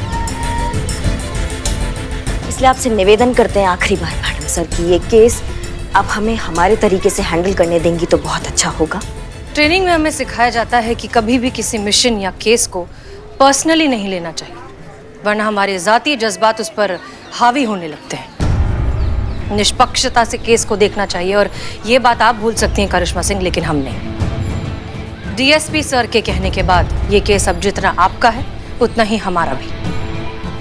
इसलिए आपसे निवेदन करते हैं आखिरी बार मैडम सर कि ये केस आप हमें हमारे तरीके से हैंडल करने देंगी तो बहुत अच्छा होगा। ट्रेनिंग में हमें सिखाया जाता है कि कभी भी किसी मिशन या केस को पर्सनली नहीं लेना चाहिए, वरना हमारे जाती जज्बात उस पर हावी होने लगते हैं। निष्पक्षता से केस को देखना चाहिए, और ये बात आप भूल सकती हैं करिश्मा सिंह, लेकिन हम नहीं। डीएसपी सर के कहने के बाद ये केस अब जितना आपका है उतना ही हमारा भी।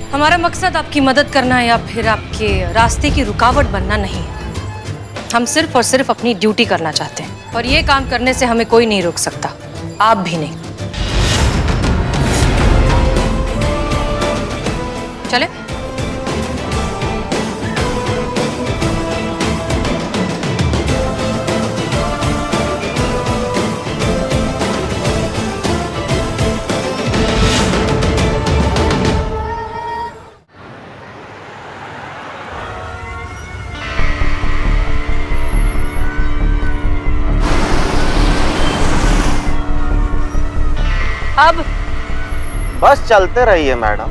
हमारा मकसद आपकी मदद करना या फिर आपके रास्ते की रुकावट बनना नहीं है। हम सिर्फ और सिर्फ अपनी ड्यूटी करना चाहते हैं, और ये काम करने से हमें कोई नहीं रोक सकता, आप भी नहीं। चले? अब बस चलते रहिए मैडम,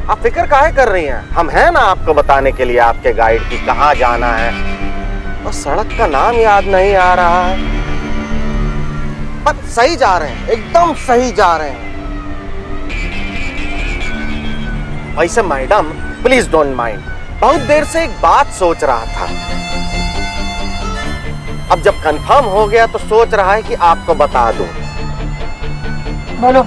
आप फिक्र काहे कर रही हैं? हम हैं ना आपको बताने के लिए, आपके गाइड की कहाँ जाना है। और सड़क का नाम याद नहीं आ रहा है, पर सही जा रहे हैं, एकदम सही जा रहे हैं। वैसे मैडम प्लीज डोंट माइंड, बहुत देर से एक बात सोच रहा था, अब जब कंफर्म हो गया तो सोच रहा है कि आपको बता दूं। बोलो।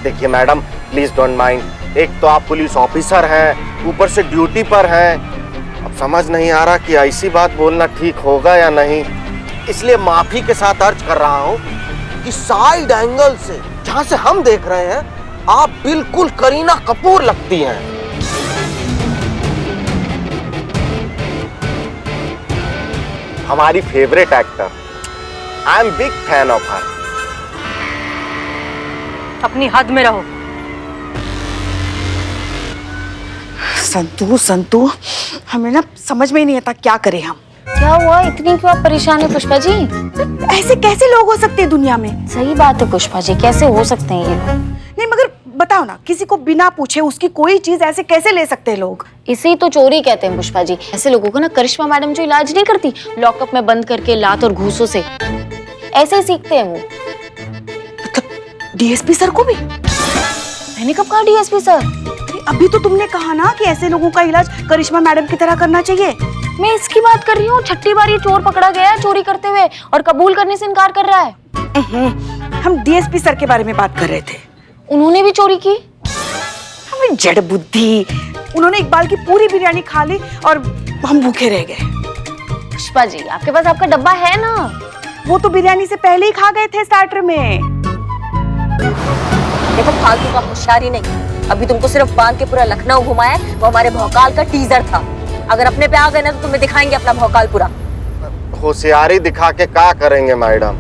देखिए मैडम प्लीज डोंट माइंड, एक तो आप पुलिस ऑफिसर हैं, ऊपर से ड्यूटी पर हैं, अब समझ नहीं आ रहा कि ऐसी बात बोलना ठीक होगा या नहीं, इसलिए माफी के साथ अर्ज कर रहा हूं कि साइड एंगल से जहां से हम देख रहे हैं आप बिल्कुल करीना कपूर लगती हैं। हमारी favourite actor, I am big fan of her. अपनी हद में रहो। संतू संतू, हमें ना समझ में ही नहीं आता क्या करें हम। क्या हुआ, इतनी क्यों आप परेशान है पुष्पा जी? ऐसे कैसे लोग हो सकते हैं दुनिया में? सही बात है पुष्पा जी, कैसे हो सकते हैं ये लोग? नहीं मगर बताओ ना, किसी को बिना पूछे उसकी कोई चीज ऐसे कैसे ले सकते हैं लोग? इसे ही तो चोरी कहते हैं पुष्पा जी। ऐसे लोगों को ना करिश्मा मैडम जो इलाज नहीं करती लॉकअप में बंद करके लात और घूसों से, ऐसे ही सीखते हैं वो। डीएसपी सर को भी? मैंने कब कहा डीएसपी सर? अभी तो तुमने कहा ना कि ऐसे लोगों का इलाज करिश्मा मैडम की तरह करना चाहिए। मैं इसकी बात कर रही हूँ। छठी बार ये चोर पकड़ा गया है चोरी करते हुए और कबूल करने से इनकार कर रहा है। हम डीएसपी सर के बारे में बात कर रहे थे। उन्होंने भी चोरी की? हमें जड़ बुद्धि। उन्होंने इकबाल की पूरी बिरयानी खा ली और हम भूखे रह गए। पुष्पा जी, आपके पास आपका डब्बा है ना? वो तो बिरयानी से पहले ही खा गए थे स्टार्टर में। देखो फालतू का होशियारी नहीं, अभी तुमको सिर्फ बांध के पूरा लखनऊ घुमाया, वो हमारे भौकाल का टीजर था। अगर अपने पे आ गए ना तो तुम्हें दिखाएंगे अपना भौकाल पूरा। होशियारी दिखा के क्या करेंगे मैडम?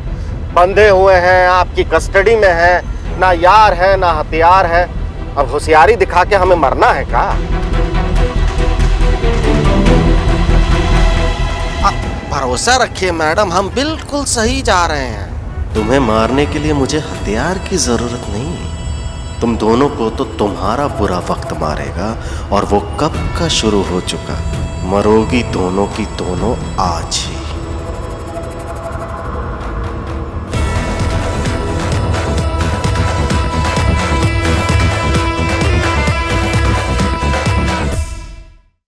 बंधे हुए हैं, आपकी कस्टडी में हैं, ना यार है ना हथियार है। अब होशियारी दिखा के हमें मरना है क्या? भरोसा रखिए मैडम, हम बिल्कुल सही जा रहे हैं। तुम्हें मारने के लिए मुझे हथियार की जरूरत नहीं। तुम दोनों को तो तुम्हारा बुरा वक्त मारेगा, और वो कब का शुरू हो चुका। मरोगी दोनों की दोनों आज ही।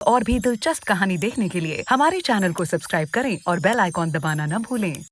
और भी दिलचस्प कहानी देखने के लिए हमारे चैनल को सब्सक्राइब करें और बेल आइकॉन दबाना न भूलें।